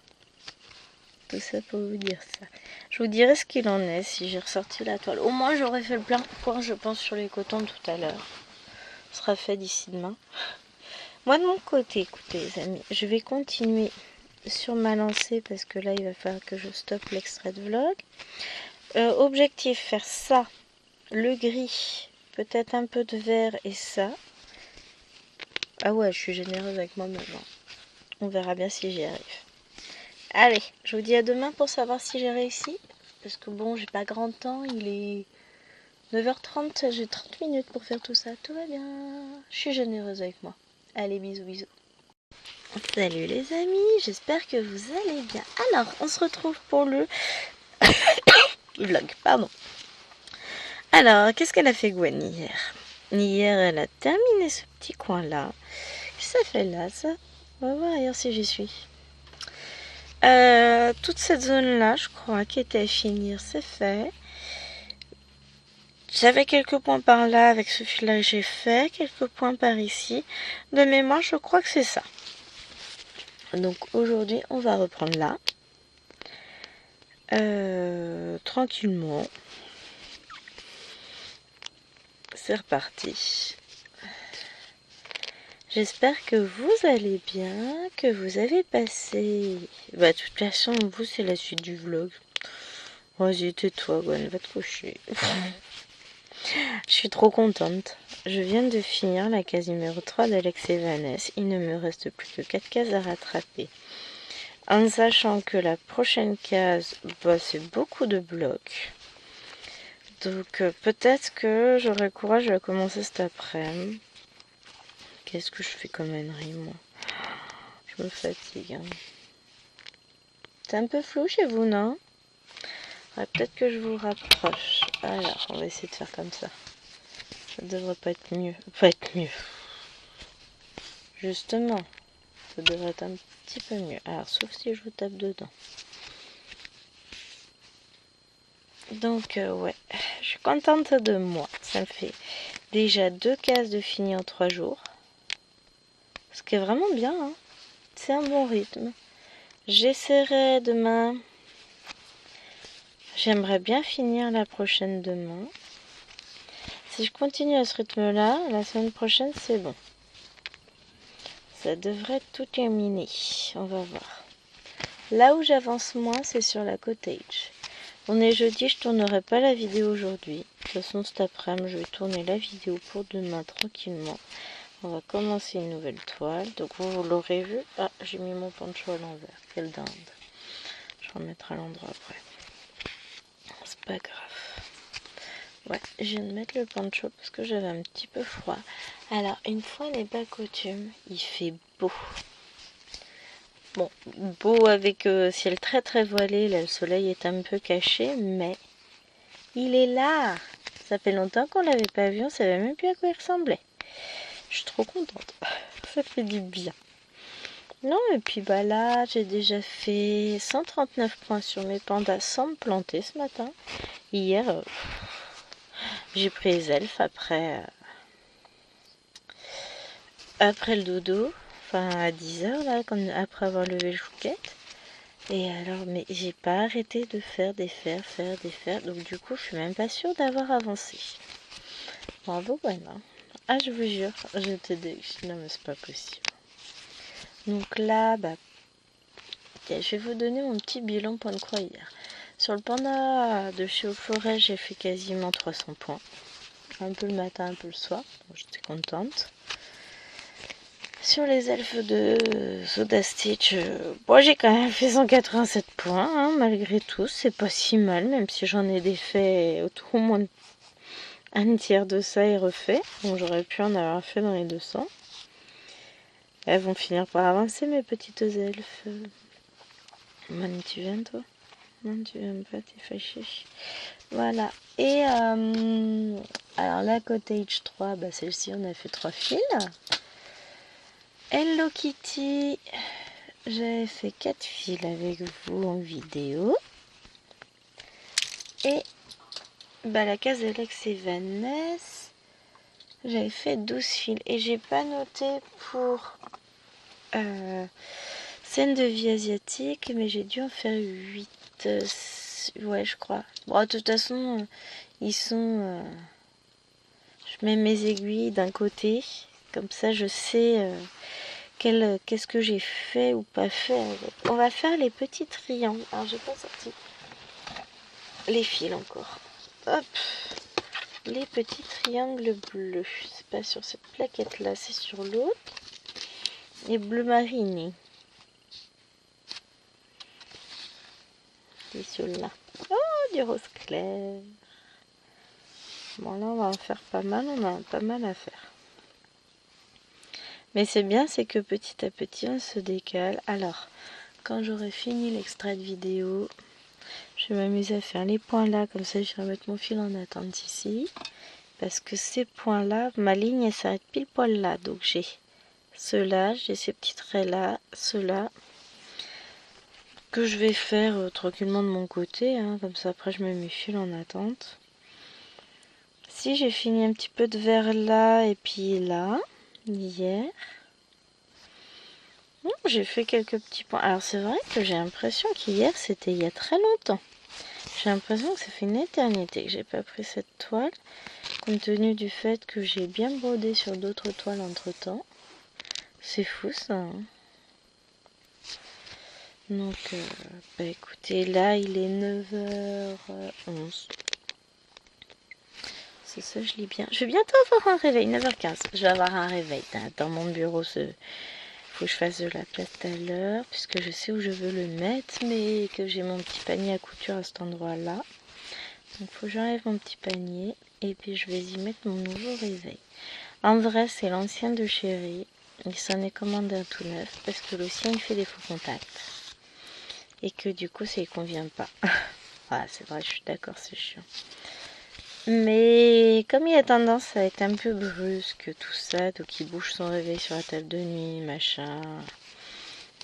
Tout ça pour vous dire ça. Je vous dirai ce qu'il en est si j'ai ressorti la toile. Au moins, j'aurais fait le plein point, je pense, sur les cotons tout à l'heure. Ce sera fait d'ici demain. Moi, de mon côté, écoutez, les amis, je vais continuer sur ma lancée parce que là, il va falloir que je stoppe l'extrait de vlog. Objectif, faire ça, le gris, peut-être un peu de vert et ça. Ah ouais, je suis généreuse avec moi-même. On verra bien si j'y arrive. Allez, je vous dis à demain pour savoir si j'ai réussi. Parce que bon, j'ai pas grand temps, il est 9h30, j'ai 30 minutes pour faire tout ça. Tout va bien. Je suis généreuse avec moi. Allez, bisous, bisous. Salut les amis, j'espère que vous allez bien. Alors, on se retrouve pour le vlog, pardon. Alors, qu'est-ce qu'elle a fait Gwen hier? Hier, elle a terminé ce petit coin-là. Qu'est-ce que ça fait là, ça? On va voir ailleurs si j'y suis. Toute cette zone-là, je crois, qui était à finir, c'est fait. J'avais quelques points par là avec ce fil-là que j'ai fait, quelques points par ici. De mémoire, je crois que c'est ça. Donc aujourd'hui, on va reprendre là. Tranquillement. C'est reparti. J'espère que vous allez bien, que vous avez passé... de toute façon, vous, c'est la suite du vlog. Vas-y, tais-toi, Gwen, va te coucher. Je suis trop contente. Je viens de finir la case numéro 3 d'Alex et Vanessa. Il ne me reste plus que 4 cases à rattraper. En sachant que la prochaine case, c'est beaucoup de blocs. Donc peut-être que j'aurai le courage de la commencer cet après-midi. Qu'est-ce que je fais comme ânerie, moi? Je me fatigue. Hein. C'est un peu flou chez vous, non? Ouais, peut-être que je vous rapproche. Alors, on va essayer de faire comme ça. Ça devrait pas être mieux. Pas être mieux. Justement, ça devrait être un petit peu mieux. Alors, sauf si je vous tape dedans. Donc, ouais, je suis contente de moi. Ça me fait déjà 2 cases de fini en 3 jours. Ce qui est vraiment bien, hein. C'est un bon rythme. J'essaierai demain. J'aimerais bien finir la prochaine demain. Si je continue à ce rythme-là, la semaine prochaine, c'est bon. Ça devrait tout terminer. On va voir. Là où j'avance moins, c'est sur la cottage. On est jeudi, je tournerai pas la vidéo aujourd'hui. De toute façon, cet après-midi, je vais tourner la vidéo pour demain tranquillement. On va commencer une nouvelle toile. Donc vous l'aurez vu. Ah, j'ai mis mon poncho à l'envers. Quelle dinde. Je remettrai à l'endroit après. C'est pas grave. Ouais, je viens de mettre le poncho parce que j'avais un petit peu froid. Alors, une fois n'est pas coutume, il fait beau. Bon, beau avec ciel très très voilé, là le soleil est un peu caché, mais il est là. Ça fait longtemps qu'on l'avait pas vu, on savait même plus à quoi il ressemblait. Je suis trop contente, ça fait du bien. Non, et puis bah là, j'ai déjà fait 139 points sur mes pandas sans me planter ce matin. Hier, j'ai pris les elfes après le dodo, enfin à 10h là, après avoir levé le chouquette. Et alors, mais j'ai pas arrêté de faire des fers, donc du coup, je suis même pas sûre d'avoir avancé. Bravo, Wenna. Ah, je vous jure, j'étais non mais c'est pas possible. Donc là, bah, je vais vous donner mon petit bilan point de croix hier. Sur le panda de chez Eau-Forêt, j'ai fait quasiment 300 points. Un peu le matin, un peu le soir, donc j'étais contente. Sur les elfes de Soda Stitch, bon, j'ai quand même fait 187 points, hein, malgré tout, c'est pas si mal, même si j'en ai défait au moins un tiers de ça et refait. Bon, j'aurais pu en avoir fait dans les 200. Elles vont finir par avancer, mes petites elfes. Man, tu viens, toi? Non, tu viens pas, t'es fâché. Voilà. Et alors, la Cottage 3, bah, celle-ci, on a fait 3 fils. Hello Kitty, j'avais fait 4 fils avec vous en vidéo. Et bah, la case d'Alex et Vanessa, j'avais fait 12 fils. Et j'ai pas noté pour scène de vie asiatique, mais j'ai dû en faire 8. Ouais, je crois. Bon, de toute façon, ils sont... je mets mes aiguilles d'un côté. Comme ça, je sais... qu'est-ce que j'ai fait ou pas fait. On va faire les petits triangles. Alors, j'ai pas sorti les fils encore. Hop, les petits triangles bleus. C'est pas sur cette plaquette là, c'est sur l'autre. Et bleu mariné. Et celui-là. Oh, du rose clair. Bon, là, on va en faire pas mal. On a pas mal à faire. Mais c'est bien, c'est que petit à petit, on se décale. Alors, quand j'aurai fini l'extrait de vidéo, je vais m'amuser à faire les points là, comme ça je vais mettre mon fil en attente ici. Parce que ces points là, ma ligne elle s'arrête pile poil là. Donc j'ai ceux-là, j'ai ces petits traits là, ceux-là. Que je vais faire tranquillement de mon côté. Hein, comme ça après je mets mes fils en attente. Si j'ai fini un petit peu de vert là et puis là, hier. J'ai fait quelques petits points. Alors c'est vrai que j'ai l'impression qu'hier c'était il y a très longtemps. J'ai l'impression que ça fait une éternité que j'ai pas pris cette toile, compte tenu du fait que j'ai bien brodé sur d'autres toiles entre temps. C'est fou ça. Hein. Donc, bah écoutez, là il est 9h11. C'est ça, je lis bien. Je vais bientôt avoir un réveil, 9h15. Je vais avoir un réveil dans mon bureau. Faut que je fasse de la place tout à l'heure, puisque je sais où je veux le mettre, mais que j'ai mon petit panier à couture à cet endroit-là. Donc faut que j'enlève mon petit panier, et puis je vais y mettre mon nouveau réveil. En vrai, c'est l'ancien de Chéri. Il s'en est commandé un tout neuf, parce que le sien, il fait des faux contacts. Et que du coup, ça ne convient pas. Voilà, c'est vrai, je suis d'accord, c'est chiant. Mais comme il a tendance à être un peu brusque, tout ça, donc il bouge son réveil sur la table de nuit, machin.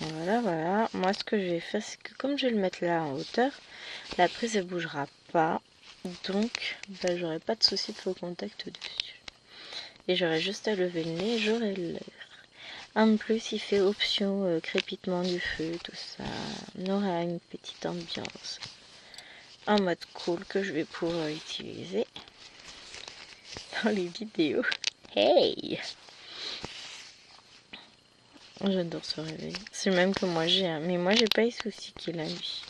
Voilà, voilà. Moi, ce que je vais faire, c'est que comme je vais le mettre là en hauteur, la prise elle bougera pas. Donc, bah, j'aurai pas de souci de faux contact dessus. Et j'aurai juste à lever le nez et j'aurai l'air. En plus, il fait option crépitement du feu, tout ça. On aura une petite ambiance en mode cool que je vais pouvoir utiliser dans les vidéos. Hey! J'adore ce réveil. C'est même que moi j'ai un. Mais moi j'ai pas les soucis qu'il a lui.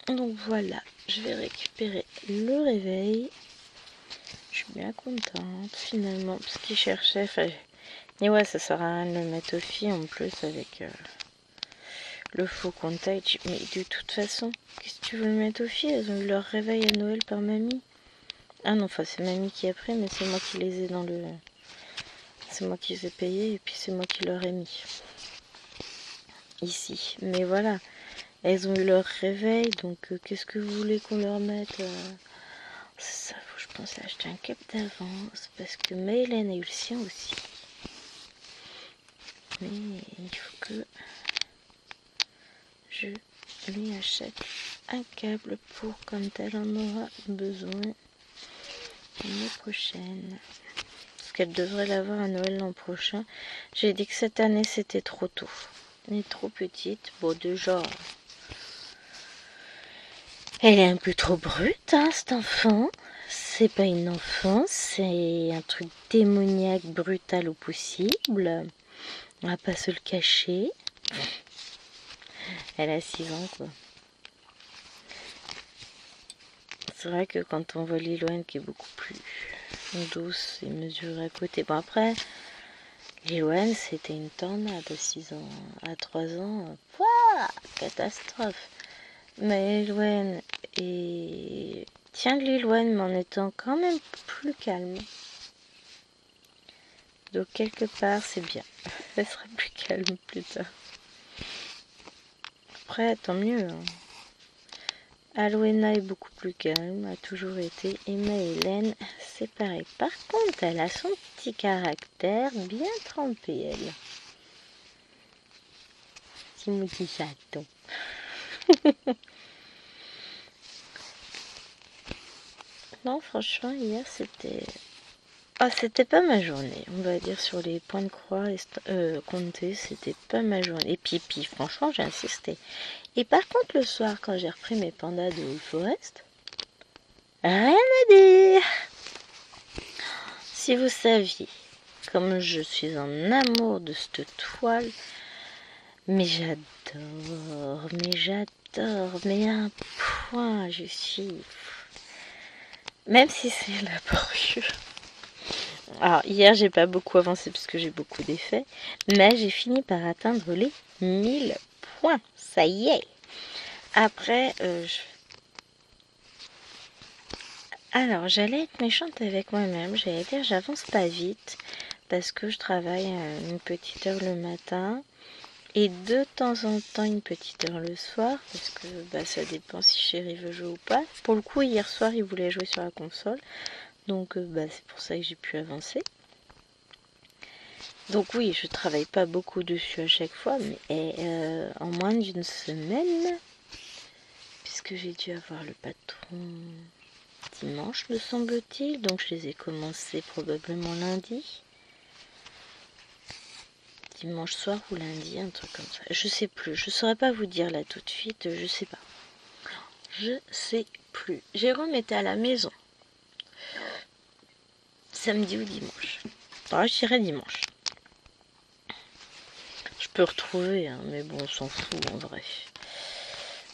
Donc voilà, je vais récupérer le réveil. Je suis bien contente finalement parce qu'il cherchait. Et ouais, ça sert à rien de le mettre aux filles en plus avec le faux contact. Mais de toute façon, qu'est-ce que tu veux le mettre aux filles? Elles ont eu leur réveil à Noël par mamie. Ah non, enfin c'est mamie qui a pris, mais c'est moi qui les ai dans le. C'est moi qui les ai payés et puis c'est moi qui leur ai mis. Ici. Mais voilà, elles ont eu leur réveil, donc qu'est-ce que vous voulez qu'on leur mette C'est ça, faut que je pense à acheter un cap d'avance, parce que Maëlène a eu le sien aussi. Mais il faut que je lui achète un câble pour quand elle en aura besoin l'année prochaine. Parce qu'elle devrait l'avoir à Noël l'an prochain. J'ai dit que cette année c'était trop tôt. Elle est trop petite. Bon, déjà, elle est un peu trop brute, hein, cet enfant. C'est pas une enfant, c'est un truc démoniaque, brutal au possible. On va pas se le cacher. Elle a 6 ans, quoi. C'est vrai que quand on voit Liloane qui est beaucoup plus douce et mesurée à côté. Bon, après, Liloane, c'était une tornade à 6 ans. À 3 ans, pouah, catastrophe. Mais Liloane est... Tiens, Liloane, mais en étant quand même plus calme. Donc, quelque part, c'est bien. Elle sera plus calme plus tard. Après, tant mieux, hein. Alwena est beaucoup plus calme, a toujours été, et Maëlène, c'est pareil. Par contre, elle a son petit caractère bien trempé, elle. Petit mouti chaton. Non, franchement, hier, c'était... Ah, c'était pas ma journée, on va dire, sur les points de croix comptés, c'était pas ma journée. Et pipi, franchement, j'ai insisté. Et par contre, le soir, quand j'ai repris mes pandas de Wolf Forest, rien à dire. Si vous saviez comme je suis en amour de cette toile, mais j'adore, mais à un point, je suis... Même si c'est laborieux. Alors, hier, j'ai pas beaucoup avancé parce que j'ai beaucoup d'effets, mais j'ai fini par atteindre les 1000 points. Ça y est. Après, alors, j'allais être méchante avec moi-même. J'allais dire, j'avance pas vite parce que je travaille une petite heure le matin et de temps en temps une petite heure le soir parce que bah, ça dépend si chéri veut jouer ou pas. Pour le coup, hier soir, il voulait jouer sur la console, donc bah, c'est pour ça que j'ai pu avancer. Donc oui, je travaille pas beaucoup dessus à chaque fois, mais en moins d'une semaine, puisque j'ai dû avoir le patron dimanche, me semble-t-il, donc je les ai commencés probablement lundi. Dimanche soir ou lundi, un truc comme ça. Je sais plus, je saurais pas vous dire là tout de suite, je sais pas. Je sais plus. Jérôme était à la maison. Samedi ou dimanche. Alors je dirais dimanche. Je peux retrouver, hein, mais bon, on s'en fout en vrai.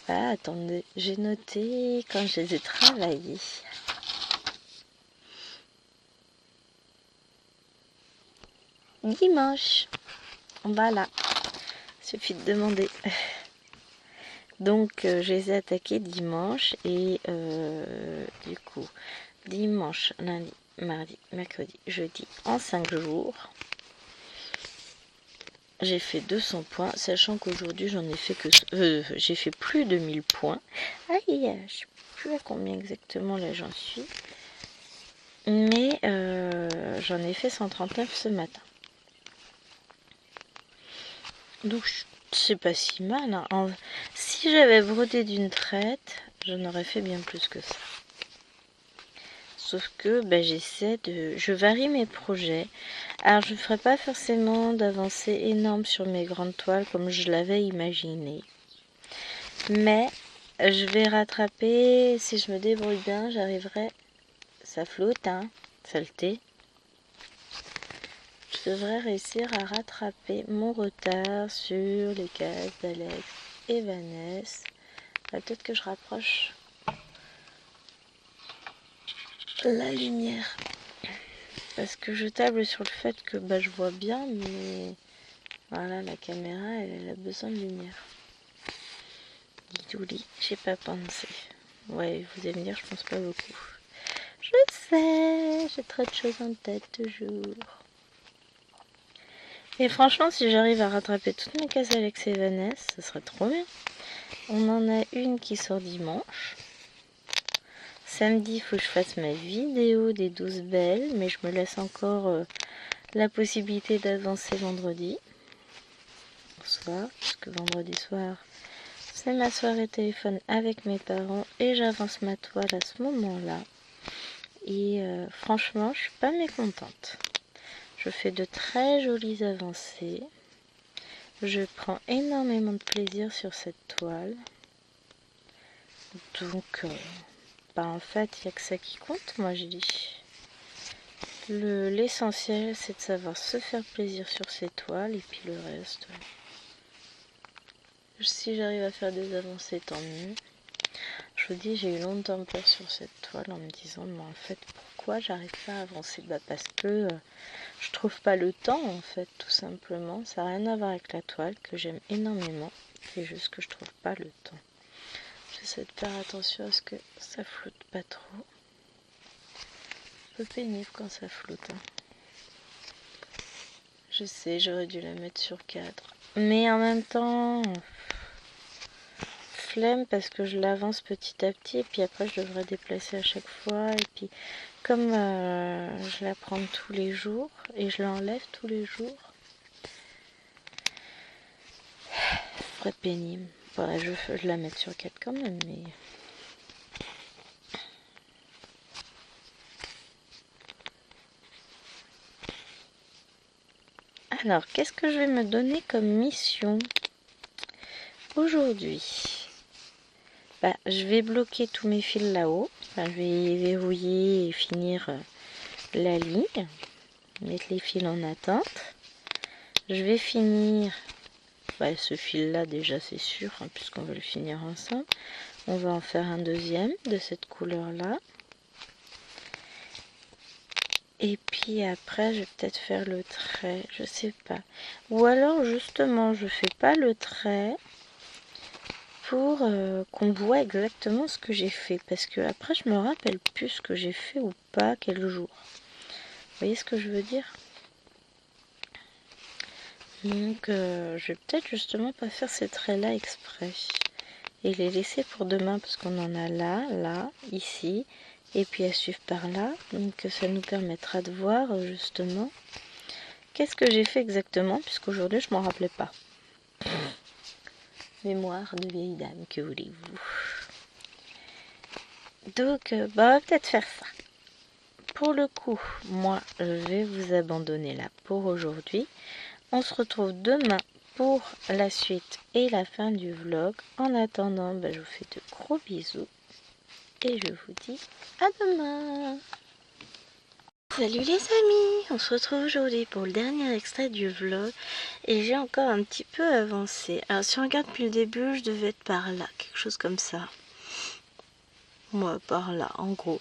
Ah, attendez, j'ai noté quand je les ai travaillés. Dimanche. Voilà. Suffit de demander. Donc, je les ai attaqués dimanche et du coup, dimanche, lundi, mardi, mercredi, jeudi, en 5 jours. j'ai fait 200 points, sachant qu'aujourd'hui j'en ai fait que j'ai fait plus de 1000 points. Aïe, je sais plus à combien exactement là j'en suis, mais j'en ai fait 139 ce matin. Donc c'est pas si mal, hein. Si j'avais brodé d'une traite, j'en aurais fait bien plus que ça. Sauf que je varie mes projets. Alors je ne ferai pas forcément d'avancée énorme sur mes grandes toiles comme je l'avais imaginé. Mais je vais rattraper, si je me débrouille bien, j'arriverai. Ça flotte, hein, saleté. Je devrais réussir à rattraper mon retard sur les cases d'Alex et Vanessa. Peut-être que je rapproche la lumière. Parce que je table sur le fait que je vois bien, mais voilà, la caméra, elle a besoin de lumière. Guidouli, j'ai pas pensé. Ouais, vous allez me dire, je pense pas beaucoup. Je sais, j'ai trop de choses en tête toujours. Et franchement, si j'arrive à rattraper toutes mes cases Alex et Vanessa, ce serait trop bien. On en a une qui sort dimanche. Samedi, il faut que je fasse ma vidéo des 12 belles, mais je me laisse encore la possibilité d'avancer vendredi soir, puisque vendredi soir, c'est ma soirée téléphone avec mes parents et j'avance ma toile à ce moment-là. Et franchement, je suis pas mécontente. Je fais de très jolies avancées. Je prends énormément de plaisir sur cette toile. Donc, en fait, il n'y a que ça qui compte, moi je dis. L'essentiel, c'est de savoir se faire plaisir sur ces toiles et puis le reste. Si j'arrive à faire des avancées, tant mieux. Je vous dis, j'ai eu longtemps peur sur cette toile en me disant, mais en fait, pourquoi j'arrive pas à avancer? Parce que je trouve pas le temps, en fait, tout simplement. Ça n'a rien à voir avec la toile, que j'aime énormément. C'est juste que je trouve pas le temps. J'essaie de faire attention à ce que ça flotte pas trop. Un peu pénible quand ça flotte. Hein. Je sais, j'aurais dû la mettre sur cadre. Mais en même temps, flemme parce que je l'avance petit à petit et puis après je devrais déplacer à chaque fois. Et puis comme je la prends tous les jours et je l'enlève tous les jours, ce serait pénible. Bon, je la mettre sur cadre quand même, mais... Alors, qu'est-ce que je vais me donner comme mission aujourd'hui? Je vais bloquer tous mes fils là-haut. Je vais verrouiller et finir la ligne. Mettre les fils en attente. Je vais finir ce fil-là déjà, c'est sûr, hein, puisqu'on va le finir ensemble. On va en faire un deuxième de cette couleur-là. Et puis après, je vais peut-être faire le trait, je sais pas. Ou alors, justement, je fais pas le trait pour qu'on voit exactement ce que j'ai fait. Parce que après, je me rappelle plus ce que j'ai fait ou pas, quel jour. Vous voyez ce que je veux dire? Donc, je vais peut-être justement pas faire ces traits-là exprès. Et les laisser pour demain, parce qu'on en a là, là, ici. Et puis à suivre par là. Donc, ça nous permettra de voir justement qu'est-ce que j'ai fait exactement, puisqu'aujourd'hui, je m'en rappelais pas. Mémoire de vieille dame, que voulez-vous? Donc, on va peut-être faire ça. Pour le coup, moi, je vais vous abandonner là pour aujourd'hui. On se retrouve demain pour la suite et la fin du vlog. En attendant, je vous fais de gros bisous. Et je vous dis à demain. Salut les amis, on se retrouve aujourd'hui pour le dernier extrait du vlog. Et j'ai encore un petit peu avancé. Alors si on regarde depuis le début, je devais être par là, quelque chose comme ça. Moi, par là, en gros.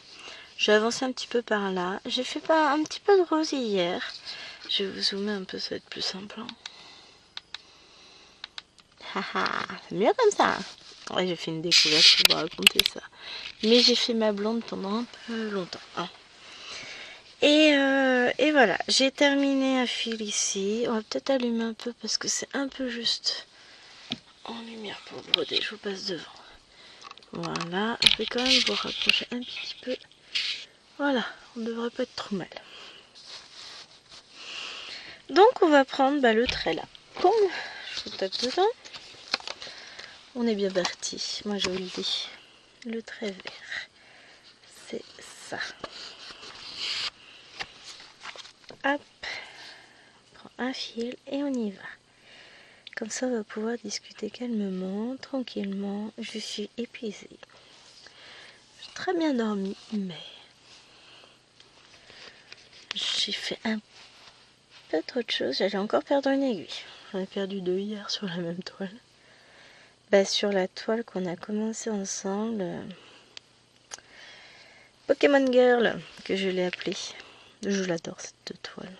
J'ai avancé un petit peu par là. J'ai fait un petit peu de rose hier. Je vais vous zoomer un peu, ça va être plus simple. Haha, c'est mieux comme ça. Ouais, j'ai fait une découverte, je vais vous raconter ça. Mais j'ai fait ma blonde pendant un peu longtemps. Hein. Et Et voilà, j'ai terminé un fil ici. On va peut-être allumer un peu parce que c'est un peu juste en lumière pour broder. Je vous passe devant. Voilà, je vais quand même vous rapprocher un petit peu. Voilà, on ne devrait pas être trop mal. Donc on va prendre le trait là. Comme je vous tape dedans, on est bien parti. Moi je vous le dis. Le trait vert, c'est ça. Hop, on prend un fil et on y va. Comme ça on va pouvoir discuter calmement, tranquillement. Je suis épuisée. J'ai très bien dormi, mais j'ai fait un peu trop de choses. J'allais encore perdre une aiguille. J'en ai perdu 2 hier sur la même toile. Sur la toile qu'on a commencé ensemble, Pokémon Girl, que je l'ai appelée. Je l'adore cette toile.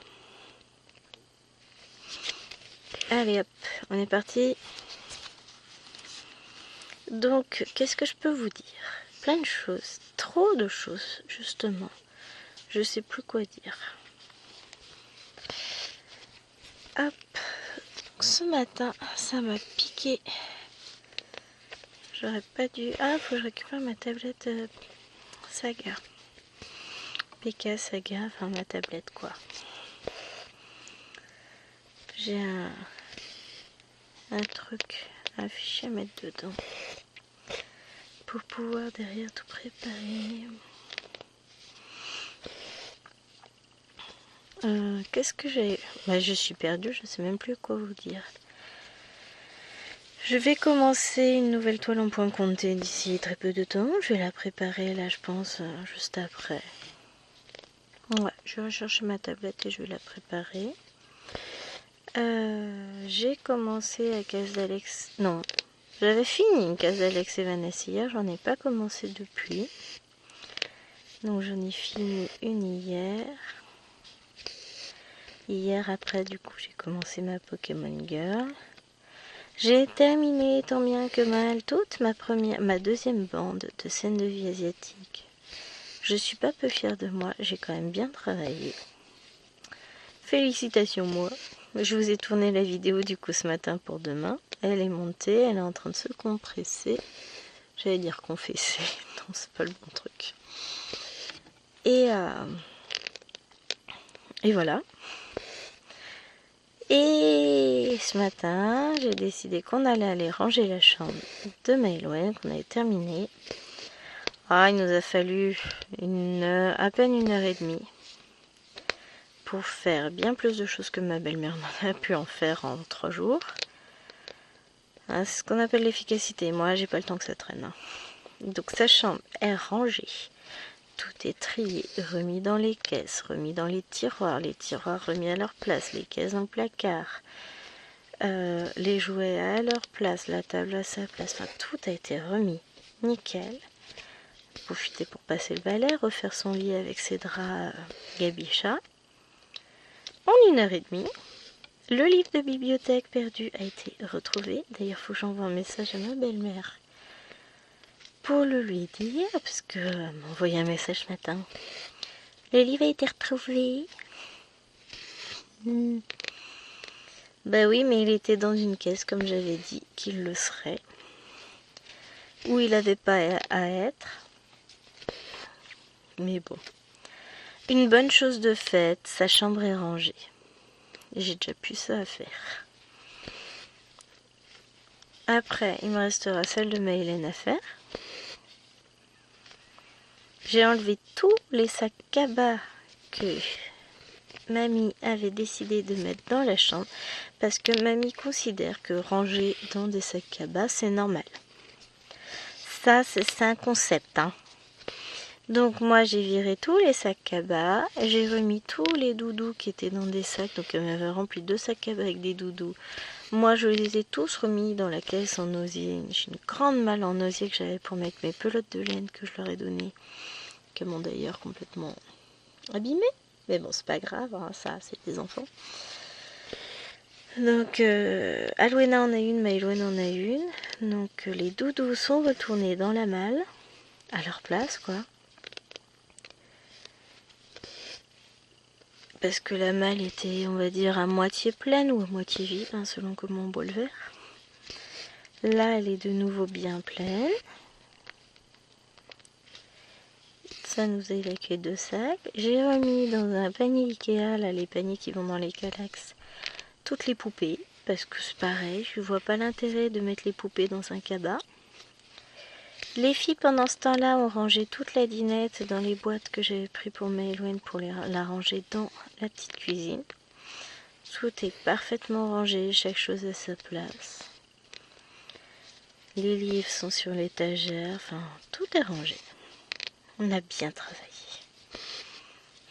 Allez hop, on est parti. Donc, qu'est-ce que je peux vous dire? Plein de choses, trop de choses, justement. Je sais plus quoi dire. Hop, ce matin, ça m'a piqué. J'aurais pas dû... Ah, faut que je récupère ma tablette Saga. PK Saga, enfin ma tablette quoi. J'ai un truc affiché à mettre dedans. Pour pouvoir derrière tout préparer. Qu'est-ce que j'ai... je suis perdue, je sais même plus quoi vous dire. Je vais commencer une nouvelle toile en point compté d'ici très peu de temps. Je vais la préparer là, je pense, juste après. Ouais, je vais chercher ma tablette et je vais la préparer. J'ai commencé à Case d'Alex... Non, j'avais fini une Case d'Alex et Vanessa hier, j'en ai pas commencé depuis. Donc j'en ai fini une hier. Hier après, du coup, j'ai commencé ma Pokémon Girl. J'ai terminé tant bien que mal toute ma deuxième bande de scènes de vie asiatique. Je suis pas peu fière de moi, j'ai quand même bien travaillé. Félicitations moi. Je vous ai tourné la vidéo du coup ce matin pour demain. Elle est montée, elle est en train de se compresser. J'allais dire confesser, non c'est pas le bon truc. Et voilà. Et ce matin, j'ai décidé qu'on allait aller ranger la chambre de Maëloine, qu'on avait terminée. Ah, il nous a fallu à peine 1h30 pour faire bien plus de choses que ma belle-mère n'en a pu en faire en 3 jours. Ah, c'est ce qu'on appelle l'efficacité. Moi, j'ai pas le temps que ça traîne. Hein. Donc sa chambre est rangée. Tout est trié, remis dans les caisses, remis dans les tiroirs remis à leur place, les caisses en placard. Les jouets à leur place, la table à sa place, enfin tout a été remis, nickel. Profiter pour passer le balai, refaire son lit avec ses draps Gabicha. En 1h30, le livre de bibliothèque perdu a été retrouvé. D'ailleurs, il faut que j'envoie un message à ma belle-mère pour le lui dire, parce qu'elle m'a envoyé un message ce matin. Le livre a été retrouvé. Bah oui, mais il était dans une caisse, comme j'avais dit qu'il le serait. Où il n'avait pas à être. Mais bon. Une bonne chose de faite, sa chambre est rangée. J'ai déjà plus ça à faire. Après, il me restera celle de Maëlène à faire. J'ai enlevé tous les sacs cabas que Mamie avait décidé de mettre dans la chambre parce que Mamie considère que ranger dans des sacs cabas, c'est normal. Ça, c'est un concept, hein. Donc moi, j'ai viré tous les sacs cabas, j'ai remis tous les doudous qui étaient dans des sacs, donc elle m'avait rempli 2 sacs cabas avec des doudous. Moi, je les ai tous remis dans la caisse en osier. J'ai une grande malle en osier que j'avais pour mettre mes pelotes de laine que je leur ai données, qui m'ont d'ailleurs complètement abîmées. Mais bon, c'est pas grave, hein, ça, c'est des enfants. Donc, Alwena en a une, Maëloine en a une. Donc, les doudous sont retournés dans la malle, à leur place, quoi. parce que la malle était, on va dire, à moitié pleine ou à moitié vide, hein, selon comment on boit le verre. Là, elle est de nouveau bien pleine. Ça nous a évacué 2 sacs. J'ai remis dans un panier Ikea, là, les paniers qui vont dans les Calax, toutes les poupées, parce que c'est pareil, je vois pas l'intérêt de mettre les poupées dans un cabas. Les filles, pendant ce temps-là, ont rangé toute la dinette dans les boîtes que j'avais pris pour Maëlwen pour la ranger dans la petite cuisine. Tout est parfaitement rangé, chaque chose à sa place. Les livres sont sur l'étagère, enfin, tout est rangé. On a bien travaillé.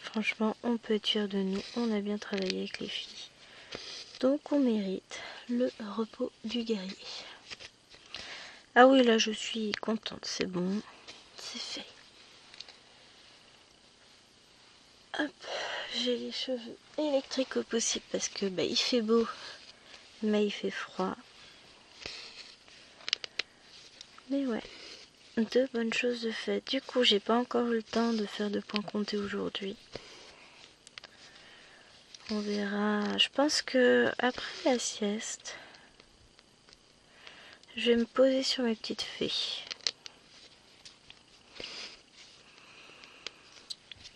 Franchement, on peut être fier de nous, on a bien travaillé avec les filles. Donc on mérite le repos du guerrier. Ah oui, là je suis contente, c'est bon, c'est fait. Hop, j'ai les cheveux électriques au possible parce que il fait beau, mais il fait froid. Mais ouais, 2 bonnes choses de fait. Du coup, j'ai pas encore eu le temps de faire de points comptés aujourd'hui. On verra. Je pense que après la sieste, je vais me poser sur mes petites fées.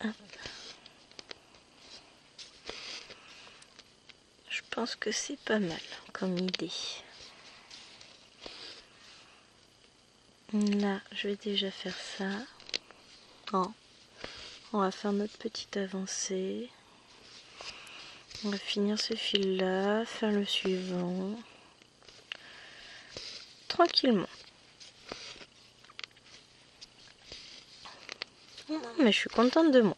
Hop. Je pense que c'est pas mal comme idée. Là, je vais déjà faire ça. Oh. On va faire notre petite avancée. On va finir ce fil là, faire le suivant. Tranquillement. Mais je suis contente de moi.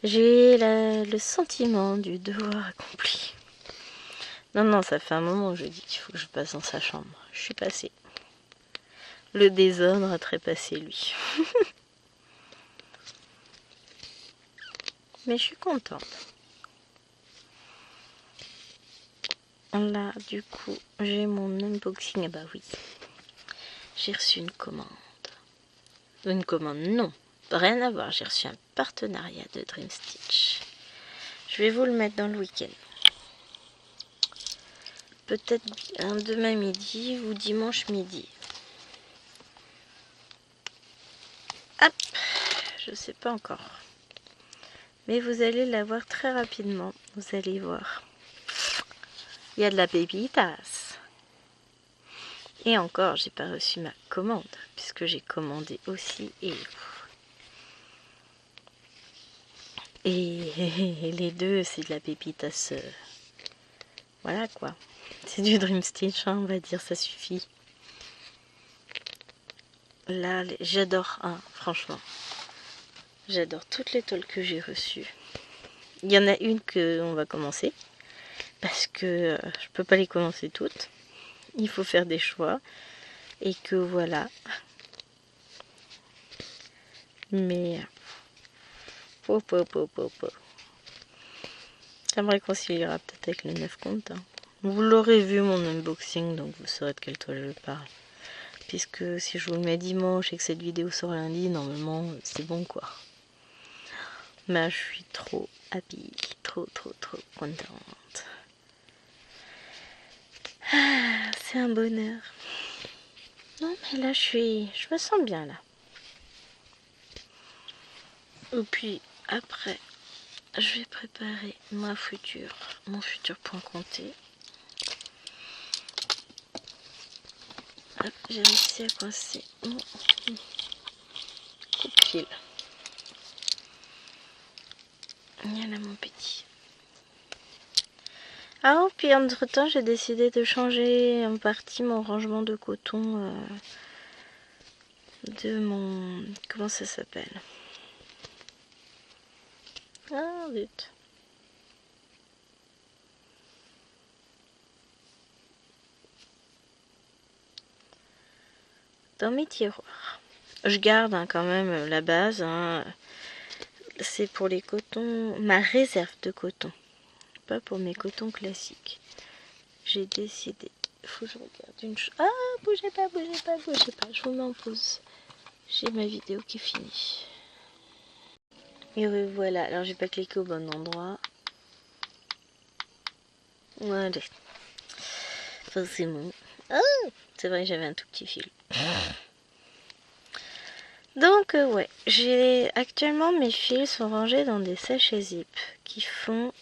J'ai le sentiment du devoir accompli. Non, ça fait un moment que je dis qu'il faut que je passe dans sa chambre. Je suis passée. Le désordre a trépassé lui. Mais je suis contente. Là, du coup, j'ai mon unboxing. Ah bah oui. J'ai reçu une commande. Une commande, non. Rien à voir. J'ai reçu un partenariat de Dream Stitch. Je vais vous le mettre dans le week-end. Peut-être demain midi ou dimanche midi. Hop, je sais pas encore. Mais vous allez la voir très rapidement. Vous allez voir. Il y a de la pépitas. Et encore, j'ai pas reçu ma commande. Puisque j'ai commandé aussi. Et les deux, c'est de la pépitas. Voilà quoi. C'est du Dream Stitch, hein, on va dire, ça suffit. Là, j'adore, hein, franchement. J'adore toutes les tolles que j'ai reçues. Il y en a une qu'on va commencer. Parce que je peux pas les commencer toutes. Il faut faire des choix. Et que voilà. Mais... Ça me réconciliera peut-être avec le 9 compte. Hein. Vous l'aurez vu mon unboxing, donc vous saurez de quelle toile je parle. Puisque si je vous le mets dimanche et que cette vidéo sort lundi, normalement c'est bon quoi. Mais je suis trop happy, trop contente. Ah, c'est un bonheur. Non mais là je me sens bien là. Et puis après, je vais préparer mon futur point compté. Hop, j'ai réussi à coincer mon coupe-fil. Voilà mon petit. Ah, puis entre temps, j'ai décidé de changer en partie mon rangement de coton de mon... Comment ça s'appelle? Ah, zut. Dans mes tiroirs. Je garde quand même la base. Hein. C'est pour les cotons, ma réserve de coton. Pas pour mes cotons classiques. J'ai décidé. Faut que je regarde une chose. Ah, bougez pas. Je vous mets en pause. J'ai ma vidéo qui est finie. Et voilà, alors j'ai pas cliqué au bon endroit. Voilà. Forcément. Oh, c'est vrai que j'avais un tout petit fil. Donc ouais, j'ai actuellement mes fils sont rangés dans des sachets zip qui font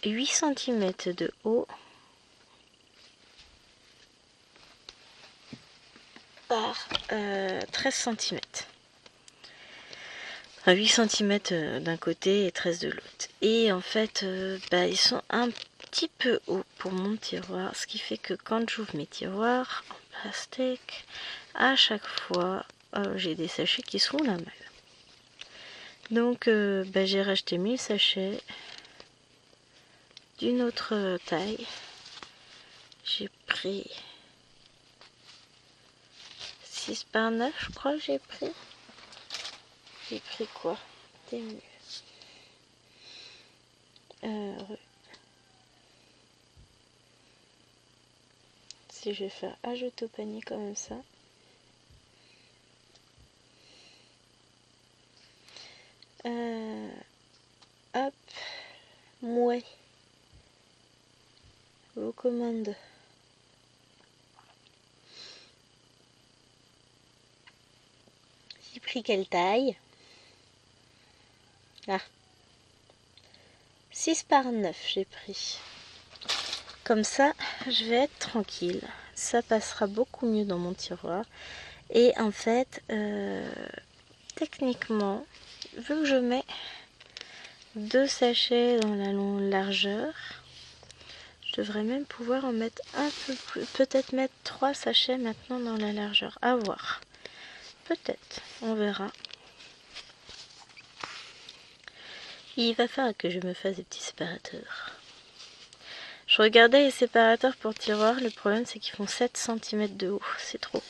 8 cm de haut par 13 cm. Enfin, 8 cm d'un côté et 13 de l'autre. Et en fait, ils sont un petit peu hauts pour mon tiroir, ce qui fait que quand j'ouvre mes tiroirs en plastique, à chaque fois, j'ai des sachets qui sont la malle. Donc, j'ai racheté 1000 sachets d'une autre taille. J'ai pris 6 par 9, je crois que j'ai pris. J'ai pris quoi? T'es mieux. Si je vais faire ajouter au panier comme ça. Hop. Mouais. Vos commandes. J'ai pris quelle taille? Ah. 6 par 9 j'ai pris. Comme ça, je vais être tranquille. Ça passera beaucoup mieux dans mon tiroir. Et en fait, techniquement, vu que je mets 2 sachets dans la largeur, je devrais même pouvoir en mettre un peu plus. Peut-être mettre 3 sachets maintenant dans la largeur. À voir. Peut-être. On verra. Il va falloir que je me fasse des petits séparateurs. Je regardais les séparateurs pour tiroir. Le problème, c'est qu'ils font 7 cm de haut. C'est trop.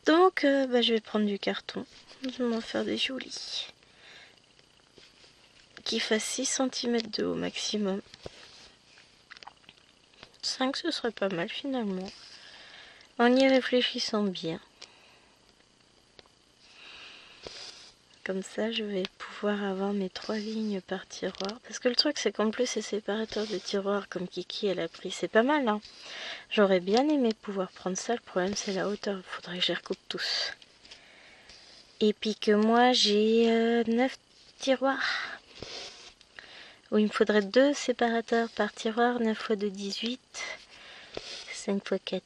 Donc, je vais prendre du carton. Je vais m'en faire des jolis. Qui fassent 6 cm de haut maximum. 5, ce serait pas mal finalement. En y réfléchissant bien. Comme ça, je vais pouvoir avoir mes 3 lignes par tiroir. Parce que le truc, c'est qu'en plus, ces séparateurs de tiroir, comme Kiki, elle a pris, c'est pas mal, hein. J'aurais bien aimé pouvoir prendre ça. Le problème, c'est la hauteur. Il faudrait que je les recoupe tous. Et puis que moi, j'ai 9 tiroirs. Où il me faudrait 2 séparateurs par tiroir, 9 x 2, 18. 5 x 4,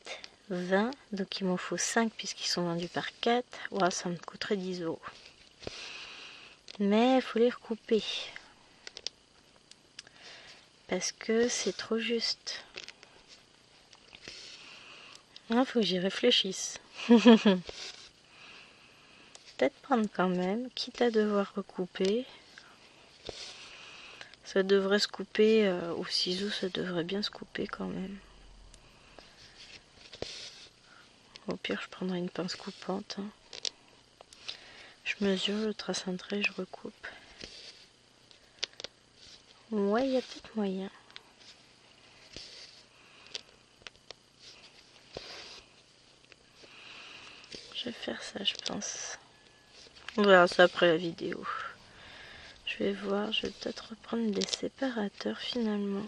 20. Donc, il m'en faut 5 puisqu'ils sont vendus par 4. Ouais, ça me coûterait 10 €. Mais il faut les recouper. Parce que c'est trop juste. Il faut que j'y réfléchisse. Peut-être prendre quand même, quitte à devoir recouper. Ça devrait se couper au ciseau, ça devrait bien se couper quand même. Au pire, je prendrai une pince coupante. Hein. Je mesure, je trace un trait, je recoupe. Ouais, il y a peut-être moyen. Je vais faire ça, je pense. On verra ça après la vidéo. Je vais voir, je vais peut-être reprendre des séparateurs finalement.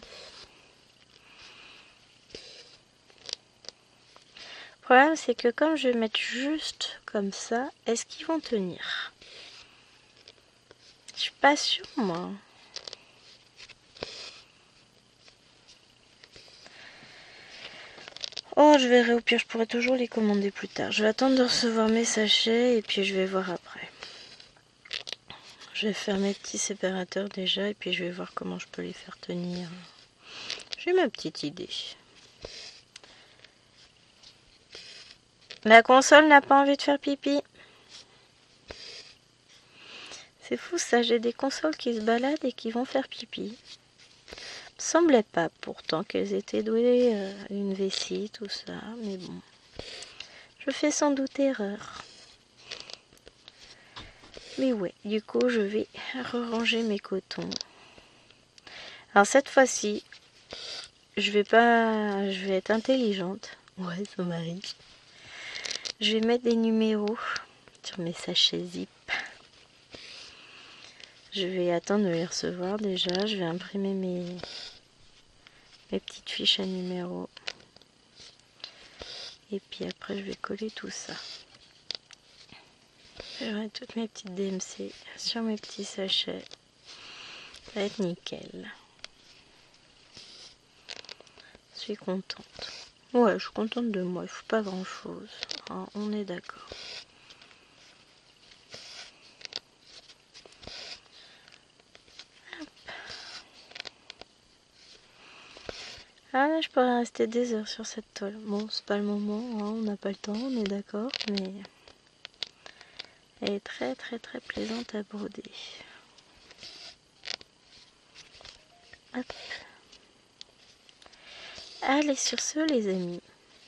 Le problème, c'est que comme je vais mettre juste comme ça, est-ce qu'ils vont tenir? Je suis pas sûre, moi. Oh, je verrai, au pire, je pourrais toujours les commander plus tard. Je vais attendre de recevoir mes sachets et puis je vais voir après. Je vais faire mes petits séparateurs déjà et puis je vais voir comment je peux les faire tenir. J'ai ma petite idée. La console n'a pas envie de faire pipi. C'est fou ça, j'ai des consoles qui se baladent et qui vont faire pipi. Semblait pas pourtant qu'elles étaient douées à une vessie, tout ça, mais bon. Je fais sans doute erreur. Mais ouais, du coup je vais ranger mes cotons. Alors cette fois-ci, je vais être intelligente. Ouais, ça m'arrive. Je vais mettre des numéros sur mes sachets zip. Je vais attendre de les recevoir déjà. Je vais imprimer mes petites fiches à numéros. Et puis après, je vais coller tout ça. J'aurai toutes mes petites DMC sur mes petits sachets. Ça va être nickel. Je suis contente. Ouais, je suis contente de moi. Il ne faut pas grand chose. Hein, on est d'accord. Ah là, je pourrais rester des heures sur cette toile. Bon, c'est pas le moment, hein, on n'a pas le temps, on est d'accord, mais elle est très très très plaisante à broder. Hop. Allez, sur ce les amis,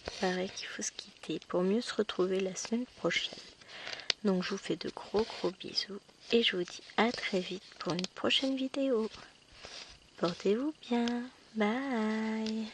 il paraît qu'il faut se quitter pour mieux se retrouver la semaine prochaine. Donc je vous fais de gros bisous et je vous dis à très vite pour une prochaine vidéo. Portez-vous bien, bye.